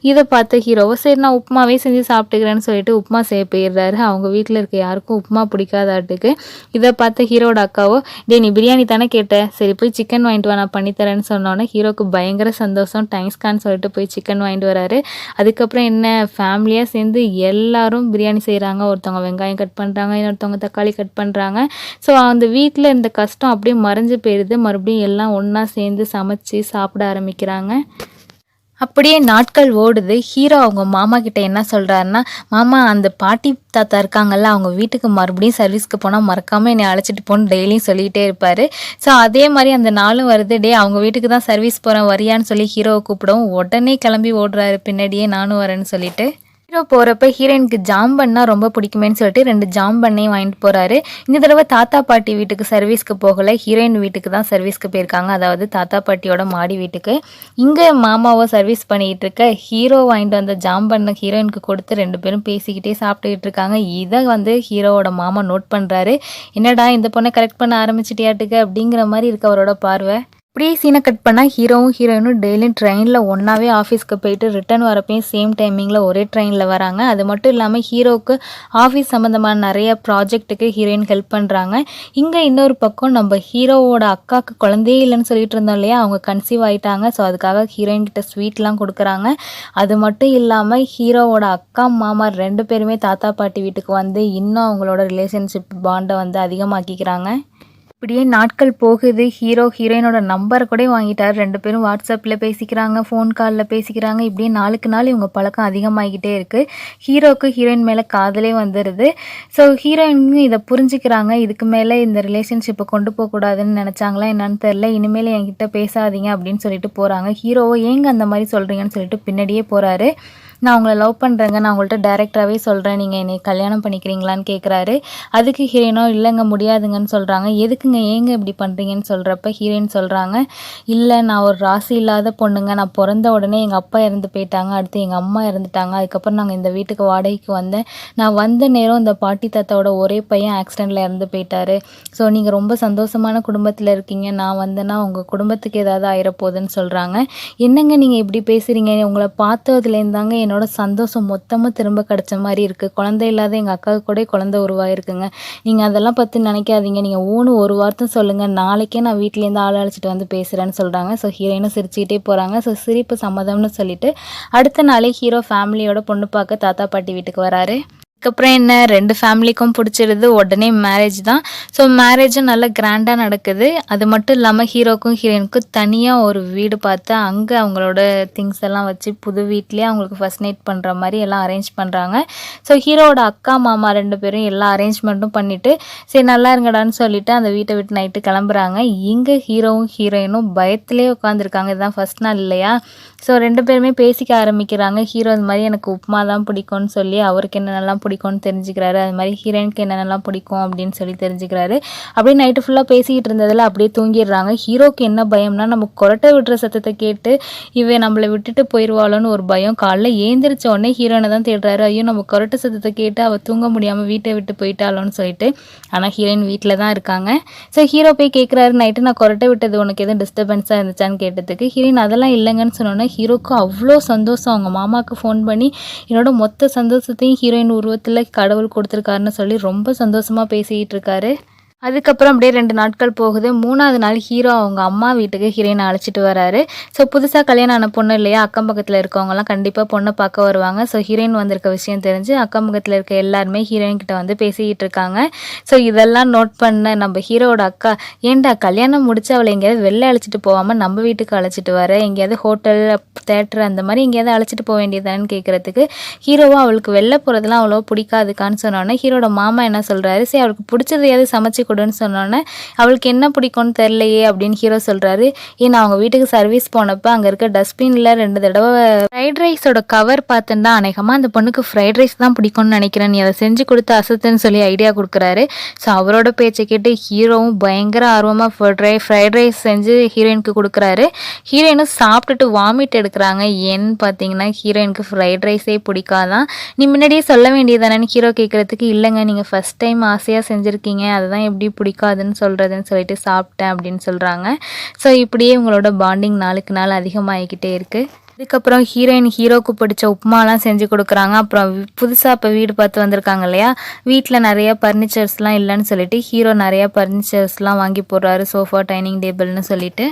இதை பார்த்த ஹீரோவோ, "சரி நான் உப்புமாவே செஞ்சு சாப்பிட்டுக்கிறேன்னு" சொல்லிட்டு உப்புமா செய்ய போயிடுறாரு. அவங்க வீட்டில் இருக்க யாருக்கும் உப்புமா பிடிக்காதாட்டுக்கு. இதை பார்த்த ஹீரோட அக்காவோ, "டே நீ பிரியாணி தானே கேட்ட, சரி போய் சிக்கன் வாங்கிட்டு வா, நான் பண்ணித்தரேன்னு" சொன்னோன்னே ஹீரோக்கு பயங்கர சந்தோஷம். தேங்க்ஸ்கான்னு சொல்லிட்டு போய் சிக்கன் வாங்கிட்டு வராரு. அதுக்கப்புறம் என்ன, ஃபேமிலியாக சேர்ந்து எல்லாரும் பிரியாணி செய்கிறாங்க. ஒருத்தவங்க வெங்காயம் கட் பண்ணுறாங்க, இன்னொருத்தவங்க தக்காளி கட் பண்ணுறாங்க. ஸோ அந்த வீட்டில் இந்த கஷ்டம் அப்படியே மறைஞ்சு போயிடுது. மறுபடியும் எல்லாம் ஒன்றா சேர்ந்து சமைச்சு சாப்பிட ஆரம்பிக்கிறாங்க. அப்படியே நாட்கள் ஓடுது. ஹீரோ அவங்க மாமா கிட்ட என்ன சொல்கிறாருன்னா, "மாமா அந்த பாட்டி தாத்தா இருக்காங்கல்ல, அவங்க வீட்டுக்கு மறுபடியும் சர்வீஸ்க்கு போனால் மறக்காமல் என்னை அழைச்சிட்டு போன்னு" டெய்லியும் சொல்லிகிட்டே இருப்பார். ஸோ அதே மாதிரி அந்த நாளும் வருது. "டே அவங்க வீட்டுக்கு தான் சர்வீஸ் போகிறேன் வரியான்னு" சொல்லி ஹீரோவை கூப்பிடவும் உடனே கிளம்பி ஓடுறாரு பின்னாடியே, "நானும் வரேன்னு" சொல்லிட்டு. ஹீரோ போகிறப்ப ஹீரோயினுக்கு ஜாம்பன்னா ரொம்ப பிடிக்குமேன்னு சொல்லிட்டு 2 ஜாம்பண்ணையும் வாங்கிட்டு போகிறாரு. இந்த தடவை தாத்தா பாட்டி வீட்டுக்கு சர்வீஸ்க்கு போகலை, ஹீரோயின் வீட்டுக்கு தான் சர்வீஸ்க்கு போயிருக்காங்க. அதாவது தாத்தா பாட்டியோட மாடி வீட்டுக்கு. இங்கே மாமாவோ சர்வீஸ் பண்ணிக்கிட்டு இருக்க ஹீரோ வாங்கிட்டு வந்த ஜாம்பண்ணை ஹீரோயினுக்கு கொடுத்து 2 பேரும் பேசிக்கிட்டே சாப்பிட்டுக்கிட்டு இருக்காங்க. இதை ஹீரோவோட மாமா நோட் பண்ணுறாரு. "என்னடா இந்த பொண்ணை கரெக்ட் பண்ண ஆரம்பிச்சிட்டியாட்டுக்கு" அப்படிங்கிற மாதிரி இருக்கு அவரோட பார்வை. அப்படியே சீனை கட் பண்ணால் ஹீரோவும் ஹீரோயினும் டெய்லியும் ட்ரெயினில் ஒன்றாவே ஆஃபீஸ்க்கு போயிட்டு ரிட்டர்ன் வரப்பையும் சேம் டைமிங்கில் ஒரே ட்ரெயினில் வராங்க. அது மட்டும் இல்லாமல் ஹீரோவுக்கு ஆஃபீஸ் சம்மந்தமான நிறைய ப்ராஜெக்ட்டுக்கு ஹீரோயின் ஹெல்ப் பண்ணுறாங்க. இங்கே இன்னொரு பக்கம் நம்ம ஹீரோவோட அக்காவுக்கு குழந்தையே இல்லைன்னு சொல்லிட்டு இருந்தோம் இல்லையா, அவங்க கன்சீவ் ஆகிட்டாங்க. ஸோ அதுக்காக ஹீரோயின் கிட்ட ஸ்வீட்லாம் கொடுக்குறாங்க. அது மட்டும் இல்லாமல் ஹீரோவோட அக்கா மாமா 2 பேருமே தாத்தா பாட்டி வீட்டுக்கு வந்து இன்னும் அவங்களோட ரிலேஷன்ஷிப் பாண்டை வந்து அதிகமாக்கிக்கிறாங்க. இப்படியே நாட்கள் போகுது. ஹீரோ ஹீரோயினோட நம்பரை கூட வாங்கிட்டார். 2 பேரும் வாட்ஸ்அப்பில் பேசிக்கிறாங்க, ஃபோன் காலில் பேசிக்கிறாங்க. இப்படியே நாளுக்கு நாள் இவங்க பழக்கம் அதிகமாகிக்கிட்டே இருக்குது. ஹீரோவுக்கு ஹீரோயின் மேலே காதலே வந்துடுது. ஸோ ஹீரோயினும் இதை புரிஞ்சுக்கிறாங்க. இதுக்கு மேலே இந்த ரிலேஷன்ஷிப்பை கொண்டு போகக்கூடாதுன்னு நினச்சாங்களா என்னன்னு தெரில. இனிமேல் என்கிட்ட பேசாதீங்க அப்படின்னு சொல்லிட்டு போகிறாங்க. ஹீரோவோ ஏங்க அந்த மாதிரி சொல்கிறீங்கன்னு சொல்லிட்டு பின்னாடியே போகிறாரு. "நான் உங்களை லவ் பண்ணுறேங்க, நான் உங்கள்கிட்ட டைரெக்டாகவே சொல்கிறேன், நீங்கள் என்னை கல்யாணம் பண்ணிக்கிறீங்களான்னு" கேட்குறாரு. அதுக்கு ஹீரோயினோ, "இல்லைங்க முடியாதுங்கன்னு" சொல்கிறாங்க. "எதுக்குங்க, ஏங்க இப்படி பண்ணுறீங்கன்னு" சொல்கிறப்ப ஹீரோயின் சொல்கிறாங்க, "இல்லை நான் ஒரு ராசி இல்லாத பொண்ணுங்க, நான் பிறந்த உடனே எங்கள் அப்பா இறந்து போயிட்டாங்க, அடுத்து எங்கள் அம்மா இறந்துட்டாங்க, அதுக்கப்புறம் நாங்கள் இந்த வீட்டுக்கு வாடகைக்கு வந்தேன், நான் வந்த நேரம் இந்த பாட்டி தாத்தாவோட ஒரே பையன் ஆக்சிடெண்ட்டில் இறந்து போயிட்டாரு. ஸோ நீங்கள் ரொம்ப சந்தோஷமான குடும்பத்தில் இருக்கீங்க, நான் வந்தேன்னா உங்கள் குடும்பத்துக்கு ஏதாவது ஆயிரப்போகுதுன்னு" சொல்கிறாங்க. "என்னங்க நீங்கள் இப்படி பேசுகிறீங்க, உங்களை பார்த்ததுலேருந்து தாங்க என்னோட சந்தோஷம் மொத்தமாக திரும்ப கிடச்ச மாதிரி இருக்குது, குழந்தை இல்லாத எங்கள் அக்காவுக்கு கூட குழந்தை உருவாயிருக்குங்க, நீங்கள் அதெல்லாம் பற்றி நினைக்காதீங்க, நீங்கள் ஒரு வார்த்தை சொல்லுங்கள், நாளைக்கே நான் வீட்டிலேருந்து ஆள் அழைச்சிட்டு வந்து பேசுகிறேன்னு" சொல்கிறாங்க. ஸோ ஹீரோயினும் சிரிச்சுக்கிட்டே போகிறாங்க. ஸோ சிரிப்பு சம்மதம்னு சொல்லிட்டு அடுத்த நாளே ஹீரோ ஃபேமிலியோட பொண்ணு பார்க்க தாத்தா பாட்டி வீட்டுக்கு வராரு. அதுக்கப்புறம் என்ன, 2 ஃபேமிலிக்கும் பிடிச்சிருது. உடனே மேரேஜ் தான். ஸோ மேரேஜும் நல்லா கிராண்டாக நடக்குது. அது மட்டும் இல்லாமல் ஹீரோக்கும் ஹீரோயினுக்கும் தனியாக ஒரு வீடு பார்த்து அங்கே அவங்களோட திங்ஸ் எல்லாம் வச்சு புது வீட்லேயே அவங்களுக்கு ஃபர்ஸ்ட் நைட் பண்ணுற மாதிரி எல்லாம் அரேஞ்ச் பண்ணுறாங்க. ஸோ ஹீரோவோட அக்கா மாமா 2 பேரும் எல்லா அரேஞ்ச்மெண்ட்டும் பண்ணிவிட்டு சரி நல்லா இருங்கடான்னு சொல்லிவிட்டு அந்த வீட்டை விட்டு நைட்டு கிளம்புறாங்க. இங்கே ஹீரோவும் ஹீரோயினும் பயத்திலே உட்காந்துருக்காங்க. இதுதான் ஃபர்ஸ்ட் நாள் இல்லையா. ஸோ 2 பேருமே பேசிக்க ஆரம்பிக்கிறாங்க. ஹீரோ இது மாதிரி எனக்கு உப்புமா தான் பிடிக்கும்னு சொல்லி அவருக்கு என்னென்னலாம் பிடிக்கும்னு தெரிஞ்சுக்கிறாரு. அது மாதிரி ஹீரோயினுக்கு என்னென்னலாம் பிடிக்கும் அப்படின்னு சொல்லி தெரிஞ்சுக்கிறாரு. அப்படியே நைட்டு ஃபுல்லாக பேசிக்கிட்டு இருந்ததில் அப்படியே தூங்கிடுறாங்க. ஹீரோக்கு என்ன பயம்னா, நம்ம கொரட்டை விட்டுற சத்தத்தை கேட்டு இவன் நம்மளை விட்டுட்டு போயிடுவாளோன்னு ஒரு பயம். காலைல ஏந்திரிச்ச உடனே ஹீரோயினை தான் தேடுறாரு. ஐயோ நம்ம கொரட்டை சத்தத்தை கேட்டு அவள் தூங்க முடியாமல் வீட்டை விட்டு போயிட்டாளோன்னு சொல்லிட்டு. ஆனால் ஹீரோயின் வீட்டில் தான் இருக்காங்க. ஸோ ஹீரோ போய் கேட்குறாரு, நைட்டு நான் கொரட்டை விட்டது உனக்கு எதுவும் டிஸ்டர்பன்ஸாக இருந்துச்சான்னு கேட்டதுக்கு ஹீரோயின் அதெல்லாம் இல்லைங்கன்னு சொன்னோன்னே ஹீரோக்கு அவ்வளோ சந்தோஷம். அவங்க மாமாவுக்கு ஃபோன் பண்ணி என்னோட மொத்த சந்தோஷத்தையும் ஹீரோயின் உருவத்தில் கடவுள் கொடுத்துருக்காருன்னு சொல்லி ரொம்ப சந்தோஷமாக பேசிக்கிட்டு இருக்காரு. அதுக்கப்புறம் அப்படியே 2 நாட்கள் போகுது. 3ஆவது நாள் ஹீரோ அவங்க அம்மா வீட்டுக்கு ஹீரோயினை அழைச்சிட்டு வராரு. ஸோ புதுசாக கல்யாணம் ஆன பொண்ணு இல்லையா, அக்கம் பக்கத்தில் இருக்கவங்கலாம் கண்டிப்பாக பொண்ணை பார்க்க வருவாங்க. ஸோ ஹீரோயின் வந்திருக்க விஷயம் தெரிஞ்சு அக்கம் பக்கத்தில் இருக்க எல்லாருமே ஹீரோயின் கிட்ட வந்து பேசிக்கிட்டு இருக்காங்க. ஸோ இதெல்லாம் நோட் பண்ண நம்ம ஹீரோவோட அக்கா, ஏன்டா கல்யாணம் முடிச்சு அவளை எங்கேயாவது வெளில அழைச்சிட்டு போகாமல் நம்ம வீட்டுக்கு அழைச்சிட்டு வர, எங்கேயாவது ஹோட்டல் தேட்டர் அந்த மாதிரி எங்கேயாவது அழைச்சிட்டு போக வேண்டியதானு கேட்குறதுக்கு ஹீரோவா அவளுக்கு வெளில போகிறதுலாம் அவ்வளோ பிடிக்காதுக்கான்னு சொன்னோன்னே ஹீரோட மாமா என்ன சொல்கிறாரு, சரி அவளுக்கு பிடிச்சதையாவது சமைச்சு கொடுன்னு சொன்னோன்னே அவளுக்கு என்ன பிடிக்கும்னு தெரிலையே அப்படின்னு ஹீரோ சொல்கிறாரு. நான் அவங்க வீட்டுக்கு சர்வீஸ் போனப்போ அங்கே இருக்க டஸ்ட்பினில் 2 தடவை ஃப்ரைட் ரைஸோட கவர் பார்த்தேன்டா, அநேகமாக அந்த பொண்ணுக்கு ஃப்ரைட் ரைஸ் தான் பிடிக்கும்னு நினைக்கிறேன், நீ அதை செஞ்சு கொடுத்து அசத்துன்னு சொல்லி ஐடியா கொடுக்குறாரு. ஸோ அவரோட பேச்சை கேட்டு ஹீரோவும் பயங்கர ஆர்வமாக ஃப்ரைட் ரைஸ் செஞ்சு ஹீரோயினுக்கு கொடுக்குறாரு. ஹீரோயினும் சாப்பிட்டுட்டு வாமிட் எடுக்கிறாங்க. ஏன்னு பார்த்தீங்கன்னா ஹீரோயினுக்கு ஃப்ரைட் ரைஸே பிடிக்காதான். நீ முன்னாடியே சொல்ல வேண்டியதானேன்னு ஹீரோ கேட்குறதுக்கு, இல்லைங்க நீங்கள் ஃபஸ்ட் டைம் ஆசையாக செஞ்சுருக்கீங்க, அதுதான் எப்படி பிடிக்காதுன்னு சொல்கிறதுன்னு சொல்லிட்டு சாப்பிட்டேன் அப்படின்னு சொல்கிறாங்க. ஸோ இப்படியே உங்களோட பாண்டிங் நாளுக்கு நாள் அதிகமாகிக்கிட்டே இருக்குது. அதுக்கப்புறம் ஹீரோயின் ஹீரோவுக்கு பிடிச்ச உப்புமாலாம் செஞ்சு கொடுக்குறாங்க. அப்புறம் புதுசாக இப்போ வீடு பார்த்து வந்திருக்காங்க இல்லையா, வீட்டில் நிறையா ஃபர்னிச்சர்ஸ்லாம் இல்லைன்னு சொல்லிட்டு ஹீரோ நிறையா ஃபர்னிச்சர்ஸ்லாம் வாங்கி போடுறாரு, சோஃபா, டைனிங் டேபிள்னு சொல்லிட்டு.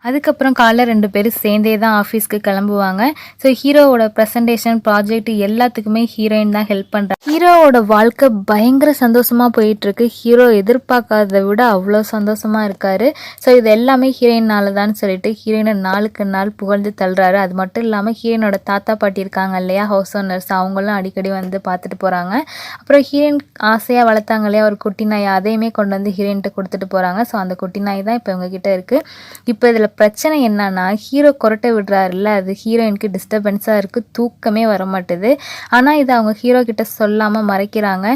அதுக்கப்புறம் காலைல 2 பேரும் சேர்ந்தே தான் ஆஃபீஸ்க்கு கிளம்புவாங்க. ஸோ ஹீரோவோட ப்ரெசன்டேஷன் ப்ராஜெக்ட் எல்லாத்துக்குமே ஹீரோயின் தான் ஹெல்ப் பண்ணுறாங்க. ஹீரோவோட வாழ்க்கை பயங்கர சந்தோஷமாக போயிட்டுருக்கு. ஹீரோ எதிர்பார்க்காததை விட அவ்வளோ சந்தோஷமாக இருக்கார். ஸோ இது எல்லாமே ஹீரோயினால் தான் சொல்லிட்டு ஹீரோயினை நாளுக்கு நாள் புகழ்ந்து தள்ளுறாரு. அது மட்டும் இல்லாமல் ஹீரோயினோட தாத்தா பாட்டி இருக்காங்க இல்லையா, ஹவுஸ் ஓனர்ஸ், அவங்களும் அடிக்கடி வந்து பார்த்துட்டு போகிறாங்க. அப்புறம் ஹீரோயின் ஆசையாக வளர்த்தாங்க இல்லையா ஒரு குட்டி நாய், அதையுமே கொண்டு வந்து ஹீரோயின்கிட்ட கொடுத்துட்டு போகிறாங்க. ஸோ அந்த குட்டி நாய் தான் இப்போ இவங்ககிட்ட இருக்குது. இப்போ இதில் பிரச்சனை என்னன்னா, ஹீரோ கொரட்டை விடுறாருல்ல, அது ஹீரோயினுக்கு டிஸ்டர்பன்ஸாக இருக்குது, தூக்கமே வர மாட்டுது. ஆனால் இதை அவங்க ஹீரோ கிட்ட சொல்லாமல் மறைக்கிறாங்க.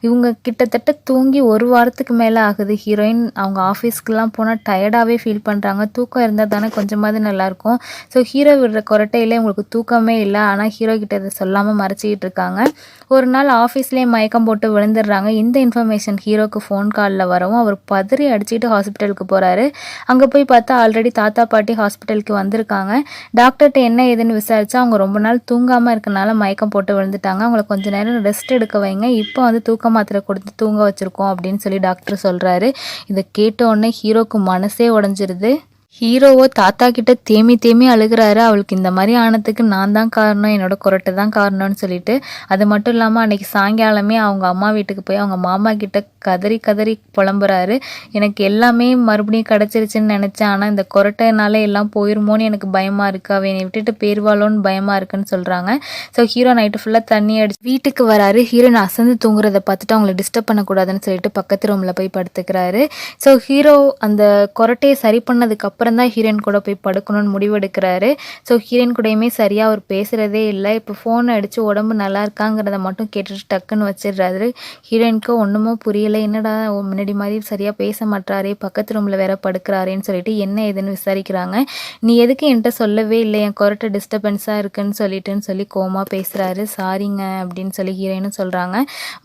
இவங்க கிட்டத்தட்ட தூங்கி 1 வாரத்துக்கு மேலே ஆகுது. ஹீரோயின் அவங்க ஆஃபீஸ்க்குலாம் போனால் டயர்டாகவே ஃபீல் பண்ணுறாங்க. தூக்கம் இருந்தால் தானே கொஞ்சமாவது நல்லாயிருக்கும். ஸோ ஹீரோ விடுற கொரட்டையிலே உங்களுக்கு தூக்கமே இல்லை, ஆனால் ஹீரோ கிட்ட இதை சொல்லாமல் மறைச்சிக்கிட்டு இருக்காங்க. ஒரு நாள் ஆஃபீஸ்லேயே மயக்கம் போட்டு விழுந்துடுறாங்க. இந்த இன்ஃபர்மேஷன் ஹீரோக்கு ஃபோன் காலில் வரவும் அவர் பதறி அடிச்சுட்டு ஹாஸ்பிட்டலுக்கு போகிறாரு. அங்கே போய் பார்த்தா ஆல்ரெடி தாத்தா பாட்டி ஹாஸ்பிட்டலுக்கு வந்திருக்காங்க. டாக்டர்கிட்ட என்ன ஏதுன்னு விசாரிச்சா அவங்க ரொம்ப நாள் தூங்காமல் இருக்கனால மயக்கம் போட்டு விழுந்துட்டாங்க, அவங்கள கொஞ்ச நேரம் ரெஸ்ட் எடுக்க வைங்க, இப்போ வந்து தூக்க மாத்திரை கொடுத்து தூங்க வச்சுருக்கோம் அப்படின்னு சொல்லி டாக்டர் சொல்கிறாரு. இதை கேட்ட உடனே ஹீரோக்கு மனசே உடஞ்சிருது. ஹீரோவோ தாத்தா கிட்ட தேமி தேமி அழுகிறாரு. அவளுக்கு இந்த மாதிரி ஆனதுக்கு நான் தான் காரணம், என்னோட கொரட்டை தான் காரணம்னு சொல்லிட்டு. அது மட்டும் இல்லாமல் அன்றைக்கி சாயங்காலமே அவங்க அம்மா வீட்டுக்கு போய் அவங்க மாமா கிட்ட கதறி கதறி புலம்புறாரு. எனக்கு எல்லாமே மறுபடியும் கிடச்சிருச்சுன்னு நினச்சேன், ஆனால் இந்த கொரட்டைனால எல்லாம் போயிருமோன்னு எனக்கு பயமாக இருக்குது, அவ என்னை விட்டுட்டு பேர்வாளோன்னு பயமாக இருக்குன்னு சொல்கிறாங்க. ஸோ ஹீரோ நைட்டு ஃபுல்லாக தண்ணி அடிச்சு வீட்டுக்கு வராரு. ஹீரோயின் அசந்து தூங்குறதை பார்த்துட்டு அவங்கள டிஸ்டர்ப் பண்ணக்கூடாதுன்னு சொல்லிட்டு பக்கத்து ரூமில் போய் படுத்துக்கிறாரு. ஸோ ஹீரோ அந்த கொரட்டையை சரி பண்ணதுக்கு அப்புறம் தான் ஹீரோயின் கூட போய் படுக்கணும்னு முடிவெடுக்கிறாரு. ஸோ ஹீரோயின் கூடயுமே சரியாக அவர் பேசுகிறதே இல்லை. இப்போ ஃபோன் அடித்து உடம்பு நல்லா இருக்காங்கிறத மட்டும் கேட்டுட்டு டக்குன்னு வச்சிடுறாரு. ஹீரோயினுக்கு ஒன்றுமோ புரியலை, என்னடா முன்னாடி மாதிரி சரியாக பேச மாட்டாரே, பக்கத்து ரூமில் வேற படுக்கிறாரேன்னு சொல்லிட்டு என்ன ஏதுன்னு விசாரிக்கிறாங்க. நீ எதுக்கு என்கிட்ட சொல்லவே இல்லை, என் கொரட்டை டிஸ்டர்பன்ஸாக இருக்குன்னு சொல்லி கோமா பேசுகிறாரு. சாரிங்க அப்படின்னு சொல்லி ஹீரோயினும் சொல்கிறாங்க.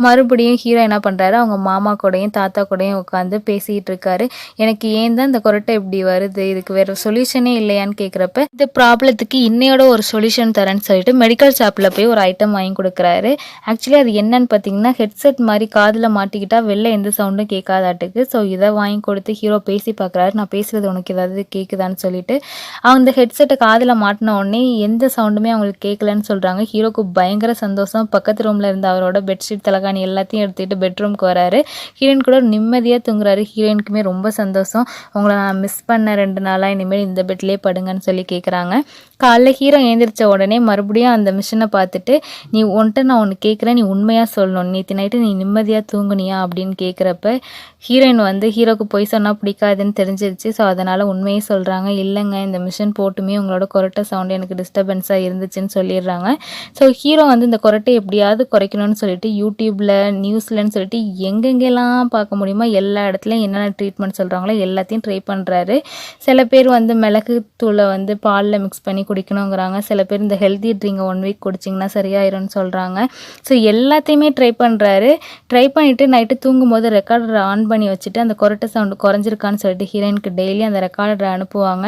மறுபடியும் ஹீரோ என்ன பண்ணுறாரு, அவங்க மாமா கூடயும் தாத்தா கூடயும் உட்காந்து பேசிக்கிட்டு இருக்காரு. எனக்கு ஏன் தான் இந்த கொரட்டை இப்படி வருது, இதுக்கு வேறு சொல்யூஷனே இல்லையான்னு கேட்குறப்ப இந்த ப்ராப்ளத்துக்கு இன்னையோட ஒரு சொல்யூஷன் தரேன்னு சொல்லிட்டு மெடிக்கல் ஷாப்பில் போய் ஒரு ஐட்டம் வாங்கி கொடுக்குறாரு. ஆக்சுவலி அது என்னன்னு பார்த்தீங்கன்னா ஹெட்செட் மாதிரி காதில் மாட்டிக்கிட்டா வெளில எந்த சவுண்டும் கேட்காதாட்டுக்கு. ஸோ இதை வாங்கி கொடுத்து ஹீரோ பேசி பார்க்குறாரு. நான் பேசுகிறது உனக்கு ஏதாவது கேட்குதான்னு சொல்லிட்டு அந்த ஹெட்செட்டை காதில் மாட்டின உடனே எந்த சவுண்டுமே அவங்களுக்கு கேட்கலன்னு சொல்கிறாங்க. ஹீரோக்கு பயங்கர சந்தோஷம். பக்கத்து ரூமில் இருந்த அவரோட பெட்ஷீட் தலைகாணி எல்லாத்தையும் எடுத்துகிட்டு பெட்ரூம்க்கு வராரு. ஹீரோயின் கூட நிம்மதியாக தூங்குறாரு. ஹீரோயினுக்குமே ரொம்ப சந்தோஷம். உங்களை நான் மிஸ் பண்ண 2 நாளாக இனிமேல் இந்த பெட்லேயே படுங்கன்னு சொல்லி கேட்குறாங்க. காலைல ஹீரோ எழுந்திரிச்ச உடனே மறுபடியும் அந்த மிஷினை பார்த்துட்டு, நீ ஒன்ட்ட நான் ஒன்று கேட்குறேன், நீ உண்மையாக சொல்லணும், நேற்று நைட்டு நீ நிம்மதியாக தூங்குனியா அப்படின்னு கேட்குறப்ப ஹீரோயின் வந்து ஹீரோக்கு பொய் சொன்னால் பிடிக்காதுன்னு தெரிஞ்சிருச்சு. ஸோ அதனால் உண்மையே சொல்கிறாங்க. இல்லைங்க, இந்த மிஷின் போட்டுமே உங்களோட கொரட்டை சவுண்டு எனக்கு டிஸ்டர்பன்ஸாக இருந்துச்சுன்னு சொல்லிடுறாங்க. ஸோ ஹீரோ வந்து இந்த கொரட்டை எப்படியாவது குறைக்கணும்னு சொல்லிட்டு யூடியூப்பில் நியூஸ்லன்னு சொல்லிட்டு எங்கெங்கெல்லாம் பார்க்க முடியுமோ எல்லா இடத்துலையும் என்னென்ன ட்ரீட்மெண்ட் சொல்கிறாங்களோ எல்லாத்தையும் ட்ரை பண்ணுறாரு. சில பேர் வந்து மிளகு தூளை வந்து பாலில் மிக்ஸ் பண்ணி குடிக்கணுங்கிறாங்க. சில பேர் இந்த ஹெல்தி ட்ரிங்கை 1 வீக் குடிச்சிங்கன்னா சரியாயிரும்னு சொல்கிறாங்க. ஸோ எல்லாத்தையுமே ட்ரை பண்ணுறாரு. ட்ரை பண்ணிவிட்டு நைட்டு தூங்கும்போது ரெக்கார்டரை ஆன் பண்ணி வச்சுட்டு அந்த கொரட்டை சவுண்டு குறைஞ்சிருக்கான்னு சொல்லிட்டு ஹீரோயினுக்கு டெய்லி அந்த ரெக்கார்டரை அனுப்புவாங்க.